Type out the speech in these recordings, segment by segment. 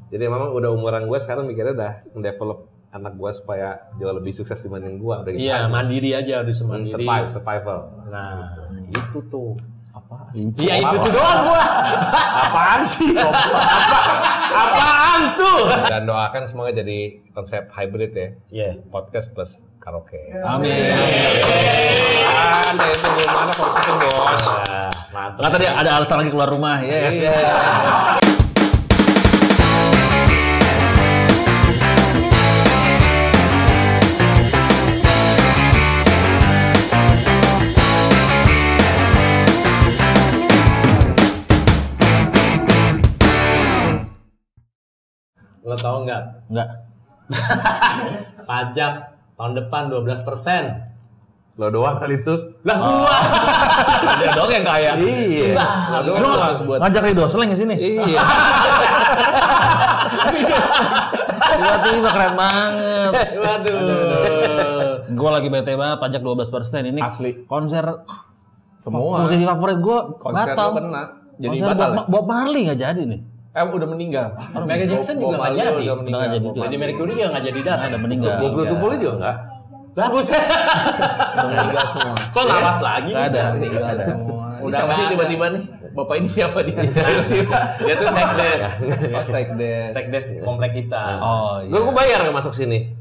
Jadi memang udah umuran gue sekarang mikirnya udah mendevelop anak gue supaya jauh lebih sukses dibanding gue. Iya, mandiri aja, harus mandiri. Survival. Nah, itu tuh. Apa? Iya itu tuh doang gua. Apaan sih? Apaan tuh? Dan doakan semoga jadi konsep hybrid ya. Iya. Podcast plus karaoke. Amin. Ada itu gimana konsepnya bos? Mantap. Nggak tadi ada alasan lagi keluar rumah. Yes. Lo tau nggak? Enggak. Pajak tahun depan 12%. Lo doang kali itu. Lah gua. Dia doang yang kaya. Iya. Lah, Lu ngajak Ridho Seleng ke sini. Iya. Tiba-tiba keren banget. Waduh. Gue lagi bete banget pajak 12%. Ini Asli. konser Semua. musisi favorit gue Konser batal. lo kena. Jadi batal. Bob Marley nggak jadi nih. Udah meninggal. Michael Jackson juga nggak jadi. Udah meninggal. Nggak jadi. Jadi Mercury juga nggak jadi datang. Ada meninggal. Google Tupuli juga enggak? Lah buset. Meninggal semua. Kok lawas lagi? Nggak ada. nih? Nggak ada semua. Udah siapa sih tiba-tiba nih? Bapak ini siapa dia? Dia tuh sekdes. Sekdes komplek kita. Oh iya. Gue bayar nggak masuk sini.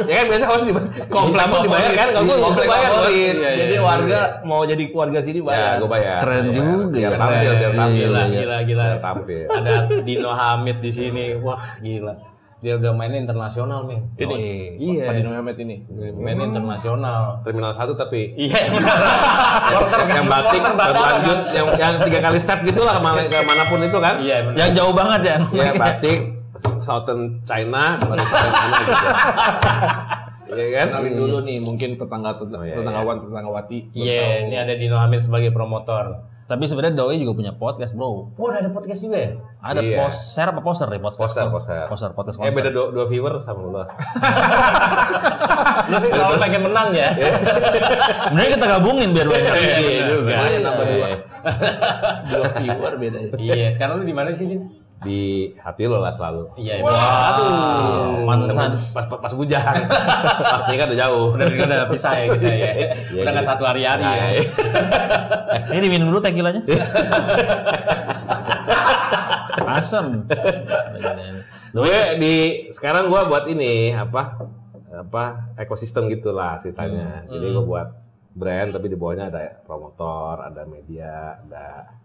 Ya kan biasa harus komplek dibayar kan? Kalau gue Komplek bayar bos. favorit. Iya, Jadi iya, warga iya. mau jadi keluarga sini Ya, bayar. gue bayar. Keren Bayar. juga Biar ya. tampil, biar tampil. Gila. Biar tampil. Ada Dino Hamid di sini. Wah, gila. Dia udah mainnya internasional, men. Ini. Iya. Dino Hamid ini. Mainnya internasional. Terminal 1 tapi Iya, benar. yang batik berlanjut yang 3 kali step gitulah kemanapun itu kan. Iya, benar. Yang jauh banget ya. Ya batik Southern China baru mana gitu. Iya kan? Kenalin dulu nih, mungkin tetanggawati. Iya, ini ada Dino Hamid sebagai promotor. Tapi sebenarnya Doi juga punya podcast, bro. Oh, udah ada podcast juga ya? Ada Iya. poster nih podcast. Poster. Podcast konser. Beda 2 viewers sama lo. Lu sih selalu pengen menang ya? Sebenarnya kita gabungin biar banyak. Iya juga. Lumayan nambah Iya. 2 viewer beda ya. Iya, sekarang lu di mana sih, Din? Di hati lo lah selalu. Iya, Aduh, pantesan. Pas bujang. Pas nikah udah jauh. udah pisah ya kita ya. Udah nggak satu hari-hari ya. Ini diminum dulu tequilanya. Asam. Gue sekarang gue buat ini apa ekosistem gitulah ceritanya. Jadi gue buat brand tapi di bawahnya ada promotor, ada media, ada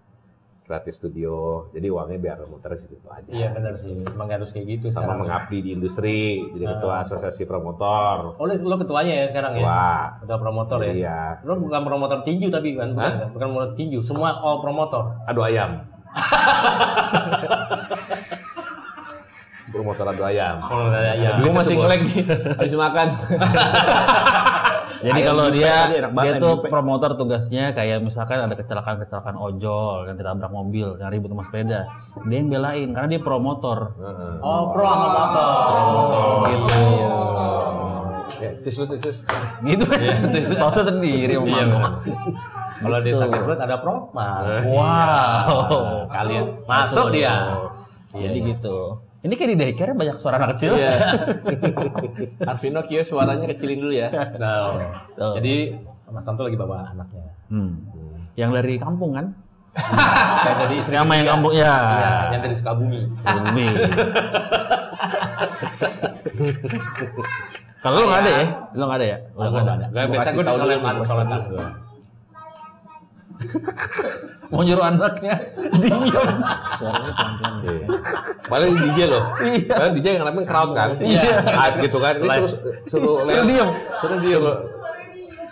kreatif studio. Jadi uangnya biar muter di situ aja. Iya benar sih, emang harus kayak gitu. Sama sekarang. mengabdi di industri. Jadi ketua asosiasi promotor. Oh, lo ketuanya ya sekarang ya? Wah. Ketua promotor ya? Iya. Lo bukan promotor tinju tapi kan? Bukan promotor tinju, semua all promotor. Adu ayam. Promotor adu ayam. Gue masih ngelek nih, habis makan. Jadi Ayam kalau jupe dia tadi enak banget, ayam tuh jupe. promotor tugasnya kayak misalkan ada kecelakaan ojol yang ditabrak mobil, yang ribut sama sepeda. Dia yang belain karena dia promotor. Oh, pro sama motor. Gitu. Ya, tis. Gitu. Tau sendiri Iya, omong. kalau di sakit perut ada proma. Wow. Kalian masuk dia. Jadi gitu. Ini kayak di daycare banyak suara anak kecil. Iya. Arvino Kio suaranya kecilin dulu ya. Nah, Tuh. jadi Mas Santo lagi bawa anaknya. Yang dari kampung kan? Kayak dari istri Sama yang ketiga. kampung ya. Iya, yang dari Sukabumi. Bumi. Kalau lu nggak ada ya? Lu nggak ada ya? Oh, gue nggak ada. Gak biasa kasih gue tahu dulu disoletan, nih, Mas. soletan gue. Mau nyuruh anaknya diam. Suaranya pelan-pelan. Paling DJ loh. Paling DJ yang ngarepin crowd kan. Iya. Hype gitu kan. Ini suruh diam. Suruh diem.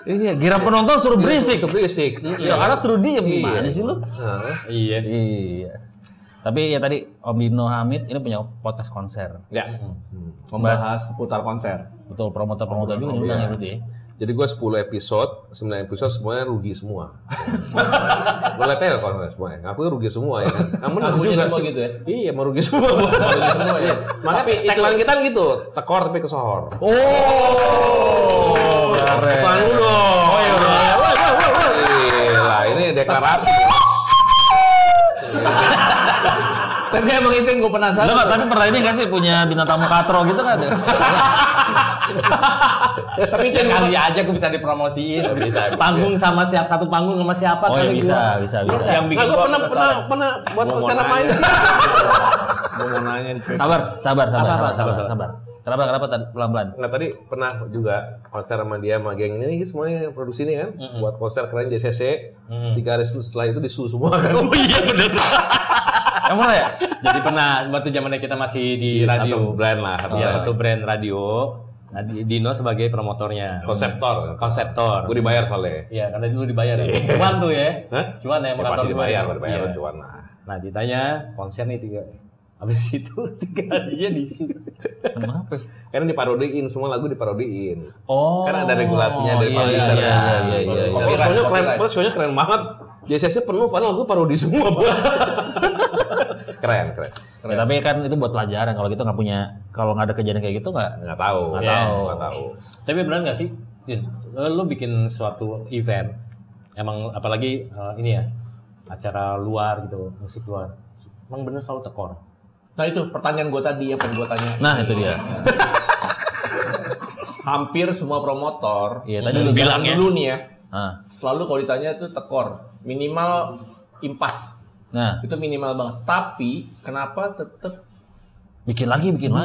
Iya, gira penonton suruh berisik. Berisik. Ya karena suruh diem gimana sih lu? Iya. Iya. Tapi ya tadi Om Dino Hamid ini punya podcast konser. Ya. Membahas seputar konser. Betul, promotor-promotor juga ngundang ya berarti ya. Jadi gue 10 episode, 9 episode semuanya rugi semua. Gue liat aja kalau semuanya, ngaku rugi semua ya kan. Kamu Ngakunya semua gitu ya? Iya, mau rugi semua bos. Rugi semua ya? Makanya tagline kita gitu, tekor tapi kesohor. Keren. Tuan dulu. Oh iya udah. Gila, ini deklarasi. Tapi emang itu yang gue penasaran. Lo tapi pernah ini nggak sih punya bintang tamu katro gitu nggak ada? Tapi itu kali aja gue bisa dipromosiin. Bisa. Panggung sama satu panggung sama siapa? Oh ya bisa. Yang bikin gue pernah buat konser apa ini? Gue mau nanya. Sabar. Kenapa tadi pelan-pelan? Nggak, tadi pernah juga konser sama dia sama geng ini semuanya produksi ini kan buat konser keren JCC 3 hari setelah itu disuruh semua kan. Oh iya bener. Yang mana ya? Jadi pernah waktu zamannya kita masih di radio. Satu brand lah. Satu brand radio. Nah, Dino sebagai promotornya. Konseptor. Konseptor. Gue dibayar soalnya. Iya, karena dulu dibayar ya. Cuan tuh ya. Hah? Cuan ya, Ya, pasti dibayar Iya. cuan lah. Nah, ditanya konser nih 3. Habis itu 3 harinya disu. Kenapa? Karena diparodiin, semua lagu diparodiin. Oh. Kan ada regulasinya dari produser. Iya. Show-nya keren banget. JCC penuh padahal lagu parodi semua, Bos. Keren. Ya, tapi kan itu buat pelajaran. Kalau gitu kalau nggak ada kejadian kayak gitu Nggak tahu. Tapi benar nggak sih, Din? Lu bikin suatu event, emang apalagi ini ya, acara luar gitu, musik luar, emang bener selalu tekor. Nah itu pertanyaan gue tadi yang pengen gue tanya. Nah itu dia. Hampir semua promotor, Iya tadi lu bilang ya. dulu nih ya, Selalu kalau ditanya itu tekor, minimal impas. Nah, Itu minimal banget. Tapi kenapa tetap bikin lagi. bikin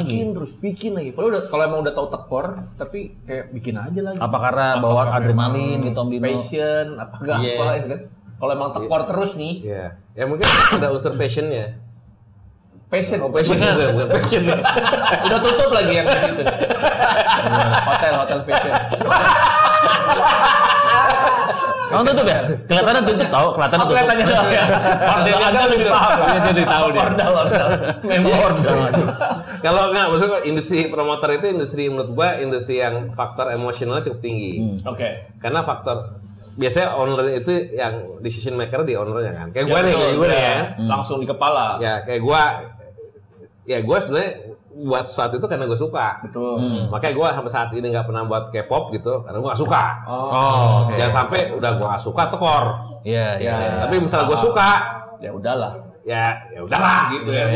lagi. Kalau emang udah tahu tekor, tapi kayak bikin aja lagi. Apa karena bawa adrenalin gitu Om Dino? Passion, apa ya kan? Kalau emang tekor terus nih, Iya. Ya mungkin ada unsur fashionnya. passion. Bukan passion. Udah tutup lagi yang di situ. Hotel fashion. Kamu tutup ya? Kelihatannya tutup tau, kelihatannya tutup. Kelihatannya doang ya. Order lebih paham. Jadi tahu dia. Ordal. Memang ordal. Kalau nggak, maksudnya industri promotor itu menurut gua industri yang faktor emosionalnya cukup tinggi. Oke. Karena faktor biasanya owner itu yang decision maker di ownernya kan. Kayak gua nih ya. Langsung di kepala. Ya kayak gua sebenarnya buat sesuatu itu karena gue suka. Betul. Makanya gue sampai saat ini nggak pernah buat K-pop gitu karena gue nggak suka. Oke. Jangan sampai udah gue nggak suka tekor. Iya. Tapi misalnya gue suka, Ya udahlah. ya udahlah gitu ya.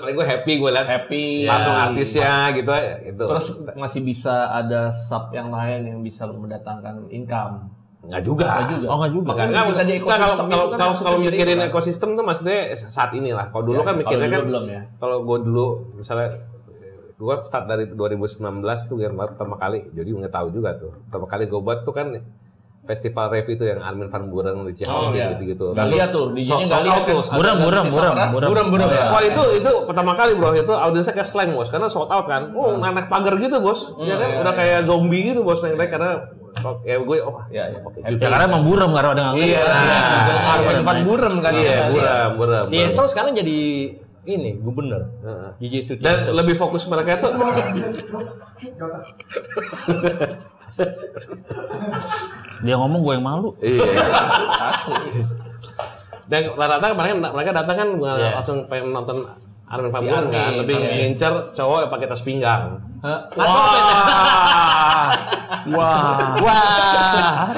Gue happy, gue lihat Happy. langsung artisnya gitu. Terus masih bisa ada sub yang lain yang bisa mendatangkan income. Nggak juga. Oh nggak juga. Kalau mikirin ekosistem tuh maksudnya saat inilah. Kalau dulu kan mikirnya kan belum ya. kalau gue dulu misalnya gue start dari 2019 tuh yang pertama kali, jadi nggak tahu juga tuh. Pertama kali gue buat tuh kan festival rave itu yang Armin van Buuren di Ciawi gitu-gitu. Nggak lihat tuh, di sini nggak lihat tuh. Buram. Wah itu pertama kali bro, itu audiensnya kayak slang bos, karena sold out kan. Naik pagar gitu bos, ya kan udah kayak zombie gitu bos naik karena ya gue Ya karena emang buram karena ada nggak. Iya. Armin van Buuren kan. Iya, buram. Di Astro sekarang jadi ini gubernur. Gigi Sutiarso. Dan lebih fokus mereka itu Dia ngomong gue yang malu. iya. Asli. Dan rata-rata mereka datang kan langsung pengen nonton Armin van Buuren kan, lebih ngincer cowok yang pakai tas pinggang. Wah.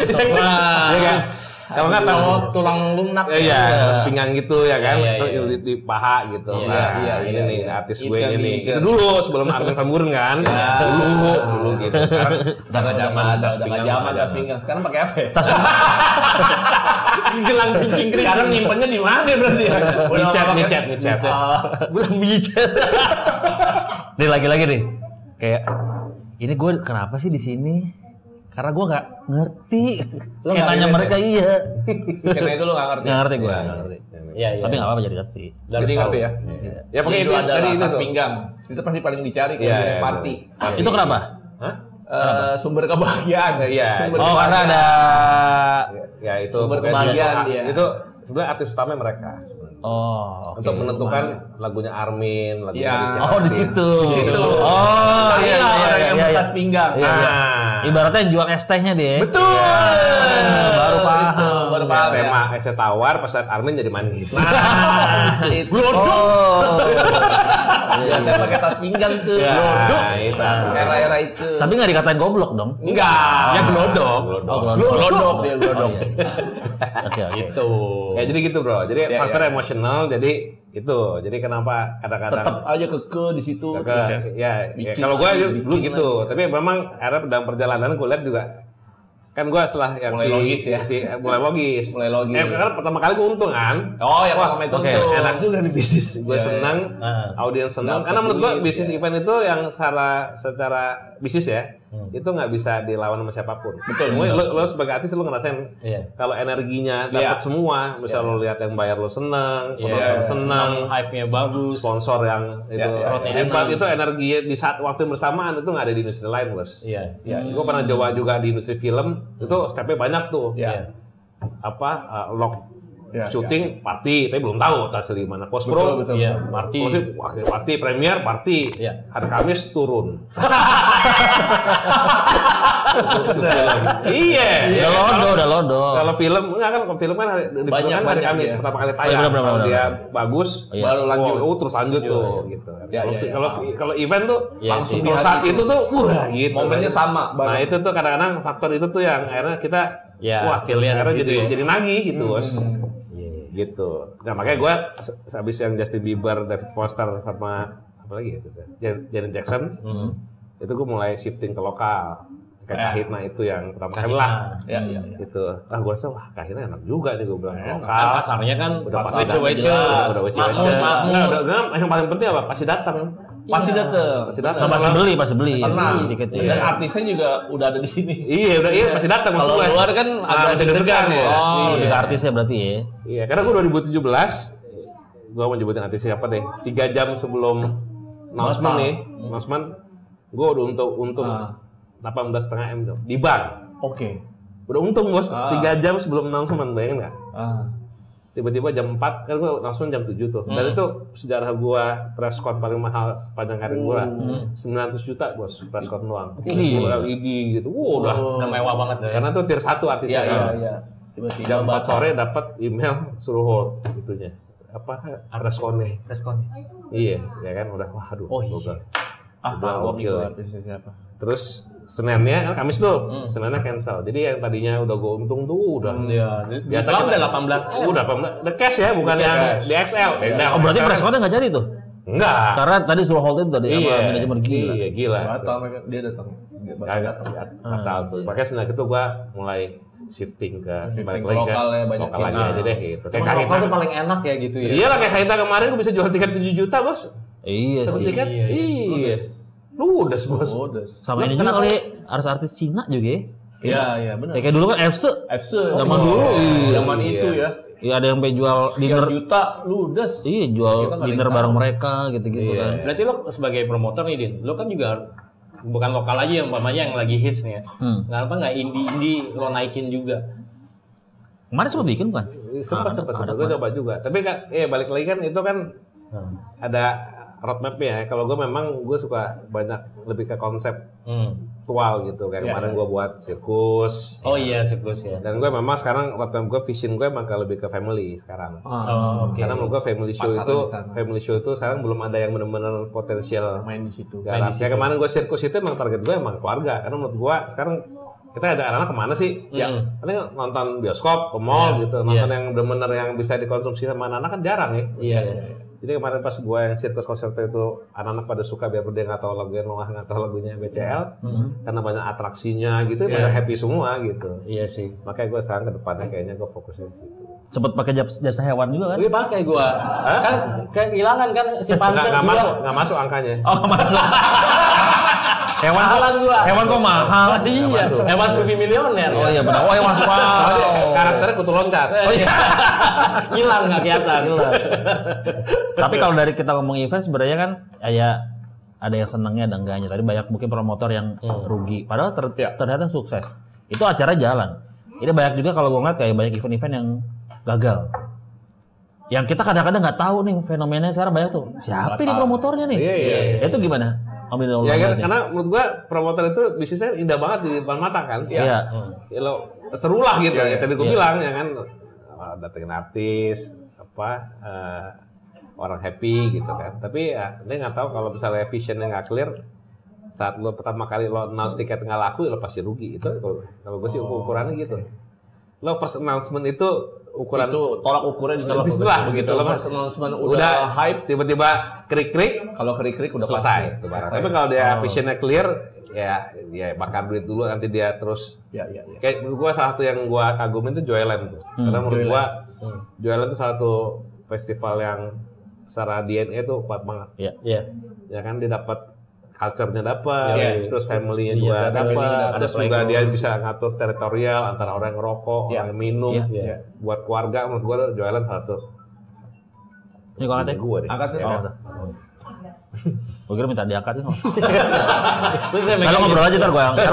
Iya kan? Kalau nggak tas tulang lunak. iya, tas pinggang gitu ya kan, Iya. terus di paha gitu. Ini nih artis gue ini. Itu Itu dulu sebelum Armin van Buuren kan. Dulu gitu. Sekarang Udah nggak zaman tas pinggang. Sekarang pakai apa? Ya? Gelang kincing kering. Sekarang nyimpennya di mana berarti ya? Micet. Bulan micet. Nih lagi-lagi nih. Kayak ini gue kenapa sih di sini? Karena gue nggak ngerti. Skenanya mereka iya. Skena itu lu nggak ngerti. Nggak ngerti gue. Iya. Tapi nggak apa-apa jadi ngerti. Jadi ngerti ya. Ya pokoknya Itu ada tadi itu tas tuh. pinggang. Itu pasti paling dicari Iya, kalau iya, party. Itu kenapa? Sumber kebahagiaan. Iya. Sumber Oh karena kebahagiaan. ada. Ya itu Sumber pokoknya kebahagiaan dia. itu sebenarnya artis utama mereka sebenarnya. Oh. Untuk menentukan lagunya Armin, lagunya Iya. Richard. Oh di situ. situ. Oh iya Inilah orang yang iya. tas pinggang. Ibaratnya yang jual es tehnya dia. Betul. Baru paham. Itu, baru paham. Es teh tawar, pas liat Armin jadi manis. Itu. Oh. Biasanya pakai tas pinggang tuh. Glodok. Era-era itu. Tapi nggak dikatain goblok dong. Enggak. Ya glodok. Glodok dia glodok. Oke. Itu. Ya jadi gitu bro. Jadi Ya, faktor ya. emosional. Jadi itu. Jadi kenapa kadang-kadang Tetap aja keke di situ. ya Bikin kalau gue lagi, dulu bikin gitu. Tapi memang akhirnya dalam perjalanan gue lihat juga kan gue setelah yang Mulai logis ya. mulai logis. Mulai logis. Karena pertama kali gue untung kan. Oh, yang pertama itu Oke, untung. enak juga nih bisnis. Gue Iya, senang, audiens senang. Karena menurut gue duit, bisnis event itu yang secara bisnis ya, itu nggak bisa dilawan sama siapapun. Betul. Lo sebagai artis lo ngerasain Iya. kalau energinya dapat semua, misal lo lihat yang bayar lo seneng, penonton seneng, Hype-nya bagus. sponsor yang itu hebat, itu energi di saat waktu yang bersamaan itu nggak ada di industri lain, bos. Iya. Gue pernah coba juga di industri film, itu stepnya banyak tuh. Iya. Lock Ya, syuting party, tapi belum tahu hasil gimana. Post pro, Betul. Iya, party. party, premier, party. Iya. Hari Kamis turun. Iya. Udah lodo. Kalau film enggak kan, film kan Banyak, hari Kamis ya. pertama kali tayang. benar, Kalau benar. dia bagus, Iya. baru lanjut. Terus lanjut tuh gitu. Ya, Kalau event tuh Iya langsung sih. di saat itu tuh gitu. Momennya sama. Nah, itu tuh kadang-kadang faktor itu tuh yang akhirnya kita Ya, wah, feel-nya akhirnya di situ ya. jadi nagih gitu, bos. Gitu. Nah, makanya gue habis yang Justin Bieber, David Foster sama apa lagi gitu, Janet Jackson, itu gue mulai shifting ke lokal. Kayak Kahitna itu yang pertama kali lah. Ya. Gitu. Gue rasa wah Kahitna enak juga nih gue bilang lokal. Kan pasarnya kan Udah pasti wece-wece. udah wece-wece. Makmur. Nah, udah yang paling penting apa? Pasti datang. Pasti dateng. Pasti datang. Pasti beli. Senang. Dikit Dan ya. artisnya juga udah ada di sini. Iya, pasti datang maksud Kalau gue. luar kan agak bisa deg-degan ya. Oh, Iya. di artisnya berarti ya. Iya, karena gue 2017, gue mau nyebutin artis siapa deh. 3 jam sebelum announcement nih, announcement, gue udah untung 18,5 M tuh di bank. Oke. Udah untung bos, 3 jam sebelum announcement, bayangin nggak? Tiba-tiba jam 4, kan gue announcement jam 7 tuh. Dan itu sejarah gue press con paling mahal sepanjang karir gue lah. 900 juta bos, press con doang. LED gitu, udah mewah banget ya. karena tuh tier 1 artisnya. Iya. Tiba-tiba Jam 4 sore dapat email suruh hold gitunya. Apa reskonnya? Respon. Iya, ya kan udah waduh. Oh, iya. gokil. Tahu nih gokil. gua artisnya siapa. Terus Seninnya kan Kamis tuh, Seninnya cancel. Jadi yang tadinya udah gue untung tuh udah. Iya. Biasa Biasa kita- udah 18 M. Udah the cash ya, bukan yang di XL. Oh, berarti press con-nya nggak jadi tuh? Enggak. Karena tadi suruh hold itu tadi Iya, apa manajemen gila. iya gila. Batal mereka dia datang. Batal tuh. Makanya sebenarnya itu gua mulai shifting ke balik lagi ke lokal ya, banyak lokal lagi yang- aja deh gitu. Kayak Emang lokal Kahitna. tuh paling enak ya gitu ya. Iya lah kayak Kahitna kemarin gua bisa jual tiket 7 juta, Bos. Iya Dapat sih. tiket? Iya. Ludes, Bos. Sama ini juga kali artis-artis Cina juga ya. Iya, benar. Ya, kayak dulu kan FC. FC Zaman dulu. zaman itu ya. Iya ada yang sampai jual dinner. Juta ludes. Iya jual Kita nggak dinner ada yang bareng tahu. mereka gitu-gitu kan. Berarti lo sebagai promotor nih, Din, lo kan juga bukan lokal aja yang umpamanya yang lagi hits nih ya. Kenapa nggak indie lo naikin juga? Kemarin coba bikin kan? Sempat gue coba juga. Tapi kan balik lagi kan itu kan ada roadmap-nya ya. Kalau gue memang gue suka banyak lebih ke konsep virtual gitu. Kayak kemarin gue buat sirkus. Oh iya, sirkus ya. Dan gue memang sekarang roadmap gue, vision gue emang lebih ke family sekarang. Oh, oke. Karena menurut gue family show Pasaran di sana. itu sekarang belum ada yang benar-benar potensial Main di situ. garap. Kayak kemarin gue sirkus itu emang target gue emang keluarga. Karena menurut gue sekarang kita ada anak-anak kemana sih? Ya, paling nonton bioskop, ke mall gitu. Nonton yang benar-benar yang bisa dikonsumsi sama anak-anak kan jarang ya. Iya. Jadi kemarin pas gue yang sirkus konser itu anak-anak pada suka biar dia nggak tahu lagunya Noah, nggak tahu lagunya BCL, karena banyak atraksinya gitu, pada happy semua gitu. Iya sih. Makanya gue sekarang ke depannya kayaknya gue fokusnya di situ. Sempet pakai jasa hewan juga kan? Gue pakai gua. Kan kehilangan kan si Pansen Nggak masuk angkanya. Oh nggak masuk. Hewan kok gua. Hewan kok mahal? Iya. Hewan Scooby Millionaire. Oh iya benar. Oh yang masuk Soalnya wow. karakternya kutu loncat. Oh iya. Hilang nggak kelihatan. Tapi kalau dari kita ngomong event sebenarnya kan ya ada yang senangnya ada enggaknya. Tadi banyak mungkin promotor yang rugi. Padahal ternyata sukses. Itu acara jalan. Ini banyak juga kalau gue ngeliat kayak banyak event-event yang gagal. Yang kita kadang-kadang nggak tahu nih fenomenanya sekarang banyak tuh. Siapa nih promotornya nih? Iya. Itu gimana? Ambil Ya kan, karena menurut gua promotor itu bisnisnya indah banget di depan mata kan. Iya. Ya lo seru lah gitu. Ya tadi gua bilang ya kan datengin artis, orang happy gitu kan. Tapi ya dia nggak tahu kalau misalnya visionnya nggak clear, saat lo pertama kali lo announce tiket nggak laku, lo pasti rugi. Itu kalau gue sih ukurannya gitu. Lo first announcement itu ukuran itu tolak ukurnya di dalam lah begitu. Lo first announcement udah hype, tiba-tiba krik-krik, kalau krik-krik udah selesai. Tapi kalau dia visionnya clear, ya bakar duit dulu, nanti dia terus. Ya. Kayak menurut gua salah satu yang gua kagumin itu Joyland tuh. Karena menurut gua Joyland itu salah satu festival yang secara DNA tuh kuat banget. Iya. Ya kan dia dapat culture-nya dapat, terus family-nya juga family dapat, terus juga playground. dia bisa ngatur teritorial antara orang yang ngerokok, orang yang minum, buat keluarga. Menurut gua tuh Joyland salah satu. Ini kalau angkat Gua deh. Angkat Ya ya. kan? Gue kira minta diangkatin. Kalau ngobrol aja ntar gue angkat.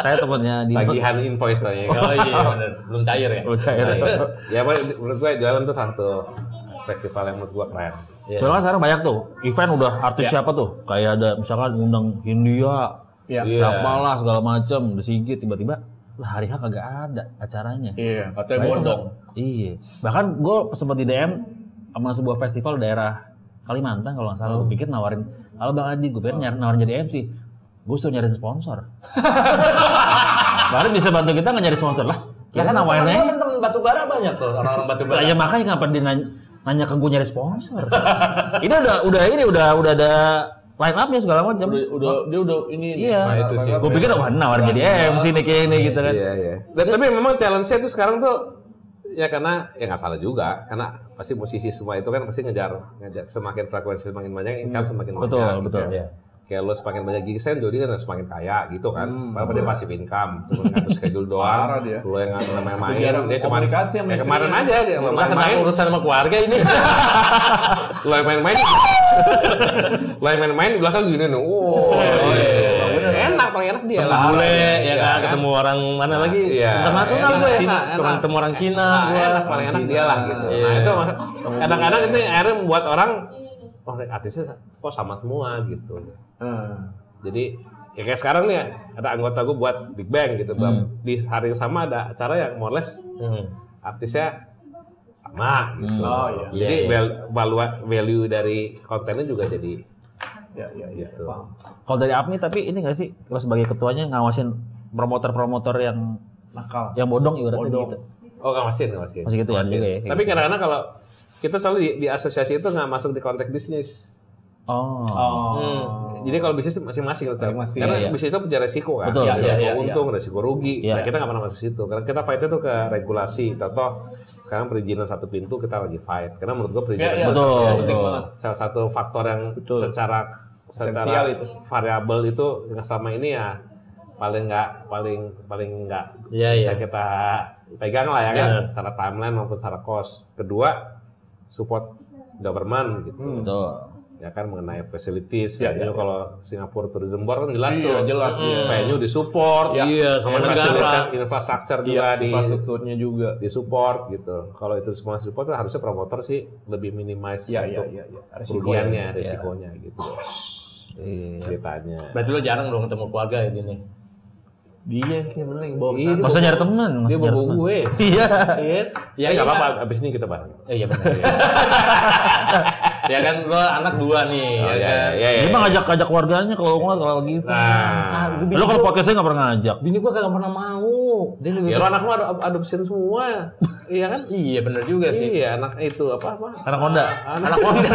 Saya temennya di Tagihan invoice tanya. Oh iya benar, belum cair ya. Belum cair. Ya, menurut gue Joyland tuh satu festival yang menurut gue keren. Soalnya sekarang banyak tuh event udah artis siapa tuh, kayak ada misalkan ngundang Hindia, apalah segala macam, The Sigit, tiba-tiba lah hari H kagak ada acaranya. Iya, katanya Nah, itu bodong. Iya. Bahkan gue sempat di DM sama sebuah festival daerah Kalimantan kalau nggak salah, gue pikir nawarin, kalau Bang Adi, gue pikir nawarin jadi MC, gue suruh nyariin sponsor. Baru bisa bantu kita nggak nyari sponsor lah. Ya kan awalnya. Kan temen batubara banyak tuh, orang-orang batubara. Ya makanya ngapa dia nanya ke gue nyari sponsor. Ini udah ada line up-nya segala macam. Dia udah ini. Iya. Nah, itu sih. Gue pikir wah nawarin jadi MC nih kayak ini gitu kan. Iya. Tapi memang challenge-nya itu sekarang tuh ya karena ya nggak salah juga, karena pasti musisi semua itu kan pasti ngejar semakin frekuensi semakin banyak, income semakin banyak. Betul. Ya. Kayak lo semakin banyak gigs-nya, jadi kan semakin kaya gitu kan. Padahal dia passive income, cuma ngatur schedule doang. Dia. Lo yang main, dia cuma komunikasi sama ya kemarin aja dia main urusan sama keluarga ini. lo yang main-main, lo yang main-main di belakang gini nih. Enak, paling enak dia lah. Bule ya kan, ketemu orang mana lagi? Internasional gue ya. Ketemu orang Cina, gue paling enak dia lah gitu. Nah itu kadang-kadang itu yang akhirnya membuat orang, wah artisnya kok sama semua gitu. Jadi ya kayak sekarang nih ada anggota gue buat Big Bang gitu, di hari yang sama ada acara yang more or less artisnya sama gitu. Jadi value dari kontennya juga jadi gitu. Kalau dari APMI tapi ini nggak sih, kalau sebagai ketuanya ngawasin promotor-promotor yang nakal, yang bodong ibaratnya gitu. Oh ngawasin. Masih gitu ya juga ya. Tapi kadang-kadang kalau kita selalu di asosiasi itu nggak masuk di konteks bisnis. Jadi kalau bisnis masing-masing tetap. Karena bisnis itu punya resiko kan. Betul, resiko untung, resiko rugi. Iya. Nah, kita nggak pernah masuk situ. Karena kita fight-nya tuh ke regulasi. Contoh, sekarang perizinan satu pintu kita lagi fight. Karena menurut gua perizinan salah satu faktor yang secara itu. variabel itu yang selama ini ya paling nggak bisa kita pegang lah ya kan. Secara timeline maupun secara cost. Kedua, support government gitu. Betul. Ya kan mengenai facilities, venue kalau Singapore Tourism Board kan jelas tuh, jelas venue disupport, sama negara, infrastruktur juga infrastrukturnya juga disupport gitu. Kalau itu semua support harusnya promotor sih lebih minimize untuk kerugiannya, resikonya gitu. Ceritanya. Berarti lo jarang dong ketemu keluarga ya gini. dia kayak bener yang bawa Nggak usah nyari teman. dia bawa gue. Iya. Ya nggak apa-apa, abis ini kita bareng. Iya benar. Ya kan lo anak dua nih. Dia mah ngajak keluarganya kalau gitu. Lo kalau podcastnya nggak pernah ngajak. Bini gua kagak pernah mau. Dia lebih. Ya lo anak lo adopsin semua. Iya kan? Iya benar juga sih. Iya anak itu apa? Anak Honda. Anak Honda.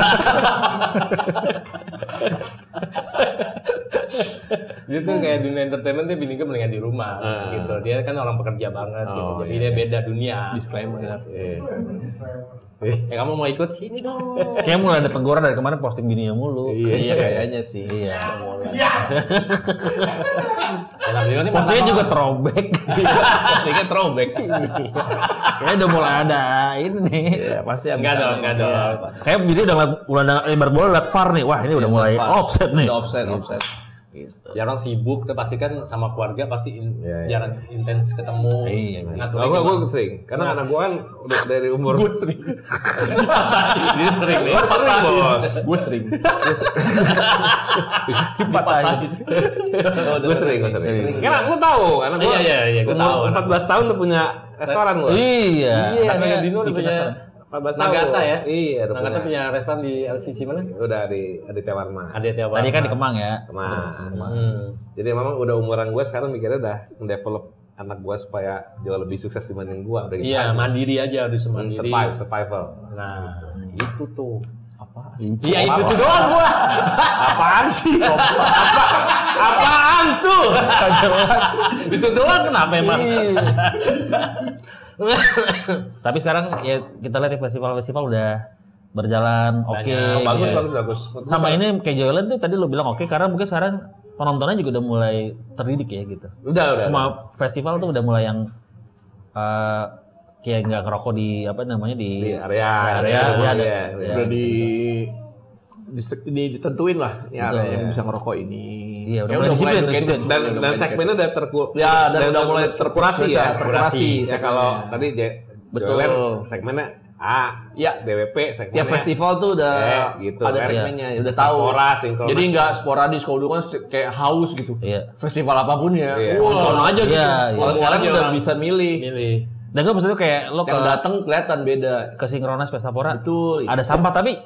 Dia tuh kayak dunia entertainment dia bini gue mendingan di rumah gitu. Dia kan orang pekerja banget gitu. Jadi dia beda dunia. Disclaimer. Kamu mau ikut sini dong. Kayaknya mulai ada teguran dari kemarin posting bininya mulu. Iya kayaknya sih. Iya. Postingnya juga throwback. Postingnya throwback. Kayaknya udah mulai ada ini nih. Iya, pasti enggak dong. Kayak bini udah ibarat bola liat VAR nih. Wah, ini udah mulai offset nih. Udah offset. Gitu. Jarang sibuk, tapi pasti kan sama keluarga pasti jarang intens ketemu. Iya. Gue sering, karena anak gue kan udah dari umur. Gue sering. Dia sering nih. Sering bos. Gue sering. Gue sering. Karena lu tahu, karena gue gue tahu. 14 tahun udah punya restoran gue. Iya. Iya, Dino udah punya 14 tahun. Nagata ya? Iya, udah Nagata punya restoran di LCC mana? Udah di Aditya Warma. Aditya Warma. Tadi kan di Kemang ya. Jadi memang udah umuran gue sekarang mikirnya udah mendevelop anak gue supaya jauh lebih sukses dibanding gue. Iya, mandiri aja, harus mandiri. Survival. Nah, itu tuh. Apa? Iya, itu tuh doang gua. Apaan sih? Apaan tuh? Itu doang kenapa emang? Tapi sekarang ya kita lihat festival-festival udah berjalan oke. Bagus, gitu. bagus. Sama ini kayak Joyland tuh tadi lo bilang oke karena mungkin sekarang penontonnya juga udah mulai terdidik ya gitu. Udah. Semua festival tuh udah mulai yang kayak nggak ngerokok di apa namanya di area. Udah ditentuin lah ya area yang bisa ngerokok ini. Iya, udah mulai disiplin. Dan segmennya udah udah mulai terkurasi ya. Terkurasi. Ya kalau tadi Joyland segmennya A, ya DWP segmennya. Ya festival tuh udah gitu, ada segmennya, udah tahu. Jadi nggak sporadis, kalau dulu kan kayak haus gitu. Iya. Festival apapun ya. Sono aja gitu. Kalau sekarang udah bisa milih. Dan gue maksudnya kayak lo yang datang kelihatan beda. Ke Synchronize Pestapora. Betul. Ada sampah tapi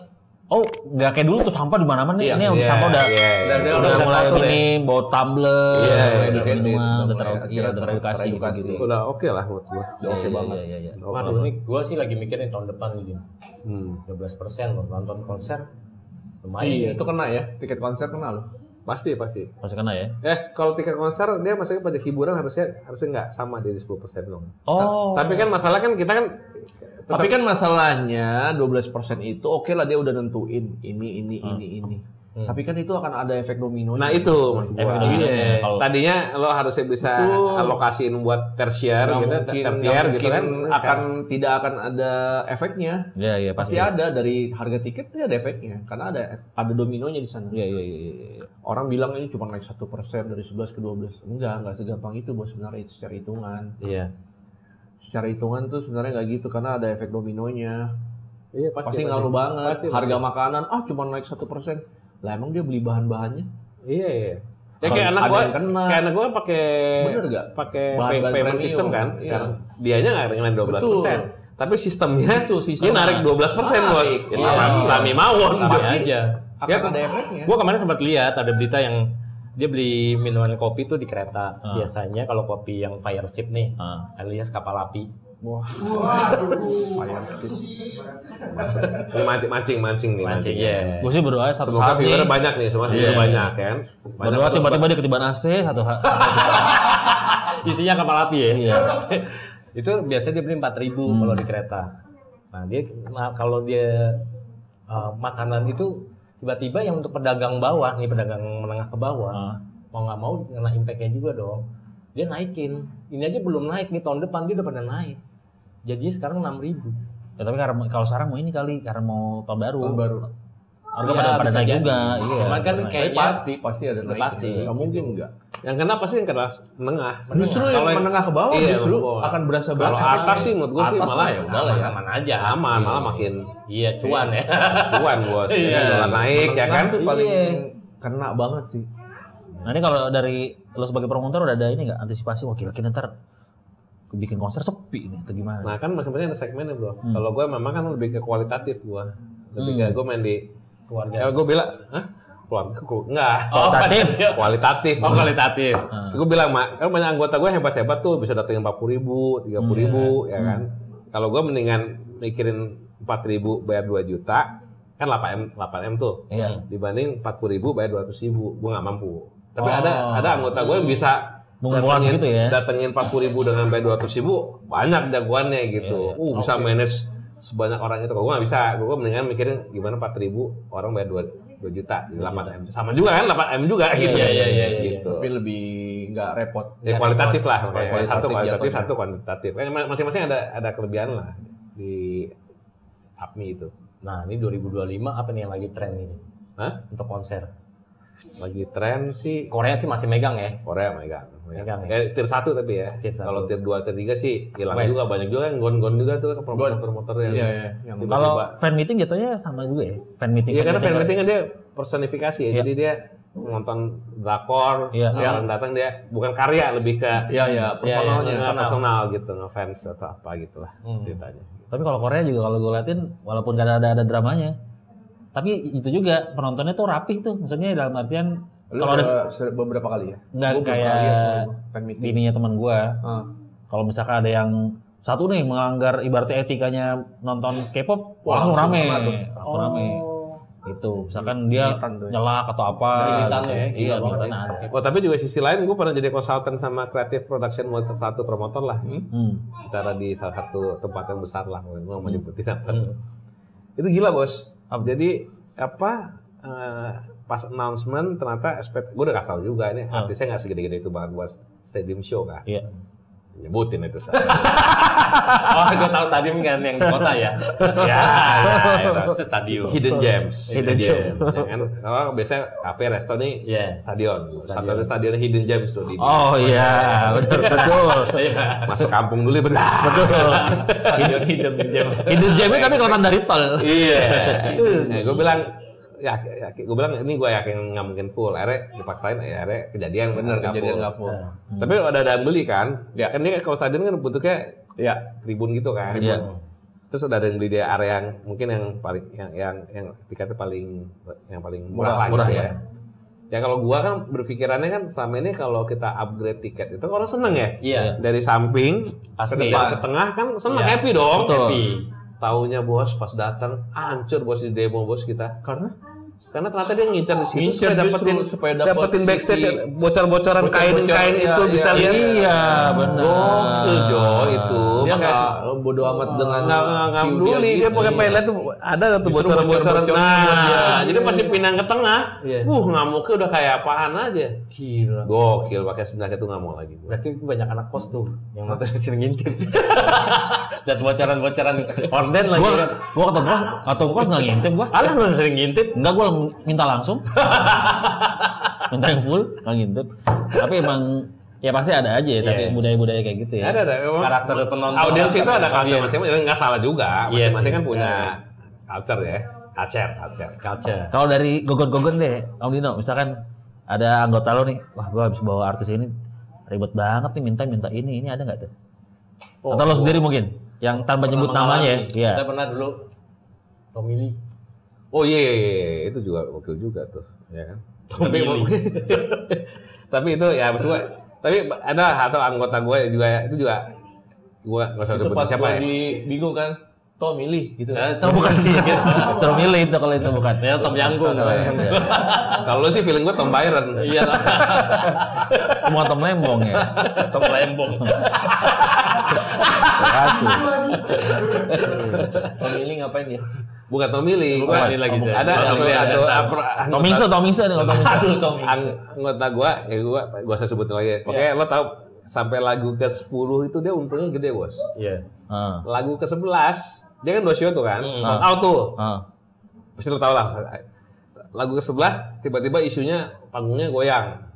nggak kayak dulu tuh sampah di mana-mana nih. Ini sampah udah mulai ini bawa tumbler, minuman, udah teredukasi gitu. Udah oke lah menurut gua. Udah oke banget. Iya. Waduh, ini gua sih lagi mikirin tahun depan nih. 12% loh nonton konser. Lumayan. Iya, itu kena ya. Tiket konser kena loh. Pasti. Masih kena ya? Kalau tiket konser dia maksudnya pada hiburan harusnya nggak sama dari 10% dong. Oh. Tapi kan masalah kan kita kan tapi kan masalahnya 12% itu oke lah dia udah nentuin ini. Tapi kan itu akan ada efek domino. Nah itu maksud gua. Tadinya lo harusnya bisa alokasiin buat tersier gitu, tertier gitu kan. Tidak akan ada efeknya. Iya, pasti ada dari harga tiket ada efeknya karena ada dominonya di sana. Iya. Orang bilang ini cuma naik 1% dari 11 ke 12. Enggak segampang itu bos, sebenarnya itu secara hitungan. Iya. Secara hitungan tuh sebenarnya nggak gitu karena ada efek dominonya. Iya pasti ngaruh banget. Harga makanan cuma naik 1%. Lah emang dia beli bahan-bahannya? Iya. Ya kayak anak gua pakai payment system kan sekarang. Dianya nggak dengan 12%. Tapi sistemnya dia narik 12% bos. Ya sami mawon aja. Akan ada efeknya. Gua kemarin sempat lihat ada berita yang dia beli minuman kopi tuh di kereta. Biasanya kalau kopi yang fire ship nih, alias kapal api. Wah. Mancing nih. Mancing ya. Gue sih berdoa satu semoga saat viewer nih. banyak nih, semua viewer banyak kan. Berdoa tiba-tiba dia ketiban AC satu Isinya kapal api ya. Iya. Itu biasanya dia beli 4.000 kalau di kereta. Nah, kalau dia makanan itu tiba-tiba yang untuk pedagang bawah nih, pedagang menengah ke bawah, mau nggak mau kena impact-nya juga dong. Dia naikin. Ini aja belum naik nih, tahun depan dia udah pada naik. Jadinya sekarang 6.000. Ya tapi karena kalau sekarang mau ini kali karena mau tahun baru. Harga Iya, pada naik juga. Iya. Cuman kan kayaknya pasti ada naik. Pasti. Nggak mungkin enggak. Yang kena pasti yang kelas menengah. Justru yang menengah ke bawah justru akan berasa Kalau atas sih menurut gue sih malah ya udahlah ya. Aman aja. Aman, malah makin cuan ya. cuan bos. Dolar naik ya kan. Itu paling kena banget sih. Nah ini kalau dari lo sebagai promotor udah ada ini nggak antisipasi? Wah kira-kira ntar bikin konser sepi nih atau gimana? Nah kan masing-masing ada segmennya bro. Kalau gue memang kan lebih ke kualitatif gue. Lebih ke gue main di keluarga. Ya gue bilang, keluarga? Enggak. Kualitatif. Kualitatif. Gue bilang, Mak, kan banyak anggota gue hebat-hebat tuh bisa datengin 40.000, 30.000 ya kan. Kalau gue mendingan mikirin 4.000 bayar 2 juta, kan 8M tuh. Iya. Dibanding 40.000 bayar 200.000, gue nggak mampu. Tapi ada anggota gue yang bisa datengin 40.000 dengan bayar 200.000, banyak jagoannya gitu. Bisa manage sebanyak orang itu. Kalau gue nggak bisa, gue mendingan mikirin gimana 4.000 orang bayar 2 juta di 8M. Sama juga kan 8M juga gitu. Iya. Tapi lebih nggak repot. Ya kualitatif lah. Satu kualitatif, satu kuantitatif. Masing-masing ada kelebihan lah di APMI itu. Nah ini 2025 apa nih yang lagi tren ini? Untuk konser? Lagi tren sih Korea sih masih megang ya. Korea megang ya. Tier 1 tapi ya. Kalau tier 2, tier 3 sih hilang juga, banyak juga yang gon-gon juga tuh promotor yang kalau fan meeting jatuhnya sama juga ya. Fan meeting. Iya karena fan meeting kan dia personifikasi ya. Jadi dia nonton drakor, Iya. orang datang dia bukan karya, lebih ke personalnya. personal gitu, ngefans atau apa gitulah ceritanya. Tapi kalau Korea juga kalau gue liatin walaupun gak ada dramanya, tapi itu juga penontonnya tuh rapih tuh, maksudnya dalam artian kalau ada beberapa kali ya. nggak kayak bininya teman gue, kalau misalkan ada yang satu nih melanggar ibaratnya etikanya nonton K-pop, langsung rame. Itu misalkan dia nyelak atau apa, iya militan ada. Oh tapi juga sisi lain gue pernah jadi konsultan sama creative production buat satu promotor lah, bicara di salah satu tempat yang besar lah, gue mau nyebutin apa. Itu gila bos. Jadi apa? Pas announcement ternyata gue udah kasih tau juga ini artisnya nggak segede-gede itu banget buat stadium show kan. Iya. Nyebutin itu. Oh, gue tahu stadium kan yang di kota ya. Ya, Itu stadium. Hidden Gems. Ya kan? Kalau biasanya kafe, resto nih stadion. Satu stadion Hidden Gems tuh di. Oh iya, betul. Masuk kampung dulu benar. Betul. Stadion Hidden Gem. Hidden Gemnya tapi kelihatan dari tol. Iya. Gue bilang gue bilang ini gue yakin nggak mungkin full. Akhirnya dipaksain, akhirnya kejadian bener nggak full. Tapi ada beli kan? Kan dia kalau stadion kan bentuknya tribun gitu kan. Iya. Terus udah ada yang beli di area yang mungkin yang paling yang tiketnya paling murah ya. Ya kalau gua kan berpikirannya kan selama ini kalau kita upgrade tiket itu orang seneng ya. Iya. Dari samping ke depan ke tengah kan seneng, happy dong. Betul. Happy. Taunya bos pas datang hancur bos di demo bos kita. Karena ternyata dia ngincar di situ supaya dapetin backstage bocor-bocoran kain-kain itu bisa lihat. Iya, benar. Gokil Jo itu. Dia nggak bodo amat dengan nggak peduli dia pakai pelet tuh ada tuh bocoran-bocoran. Nah, jadi pasti pindah ke tengah. Ngamuknya udah kayak apaan aja. Gila. Gokil pakai sebenarnya tuh nggak mau lagi. Pasti banyak anak kos tuh yang nonton sering ngintip. Dan bocoran-bocoran orden lagi. Gua ketemu kos nggak ngintip gua. Alah lu sering ngintip. Enggak, gua minta langsung. Minta yang full, nggak ngintip. Tapi emang ya pasti ada aja tapi budaya-budaya kayak gitu ya. Ada. Karakter penonton. Audiens itu ada culture masing-masing, nggak salah juga. Masing-masing kan punya culture ya. Culture. Kalau dari gogon-gogon deh, Om Dino, misalkan ada anggota lo nih, wah gua habis bawa artis ini ribet banget nih, minta ini ada nggak tuh? Atau lo sendiri mungkin yang tanpa nyebut namanya ya? Iya. Kita pernah dulu pemilih. Oh iya, itu juga wakil juga tuh, ya kan. Tapi itu ya maksud gue. Tapi ada atau anggota gue juga itu juga gue nggak usah sebut siapa ya. Bingung kan? Toh milih gitu. Itu bukan suruh milih itu kalau itu bukan. Ya Tom Yanggung. Kalau lu sih feeling gue Tom Byron. Iya. Semua Tom Lembong ya. Tom Lembong. Kasus. Toh milih ngapain ya? Bukan Tom Milling. Lagi Ada Tom Mingse nih kalau anggota gue, ya gue usah sebut lagi. Pokoknya lo tau sampai lagu ke-10 itu dia untungnya gede bos. Iya. Lagu ke-11 dia kan 2 show tuh kan, sold out tuh. Pasti lo tau lah. Lagu ke-11 tiba-tiba isunya panggungnya goyang.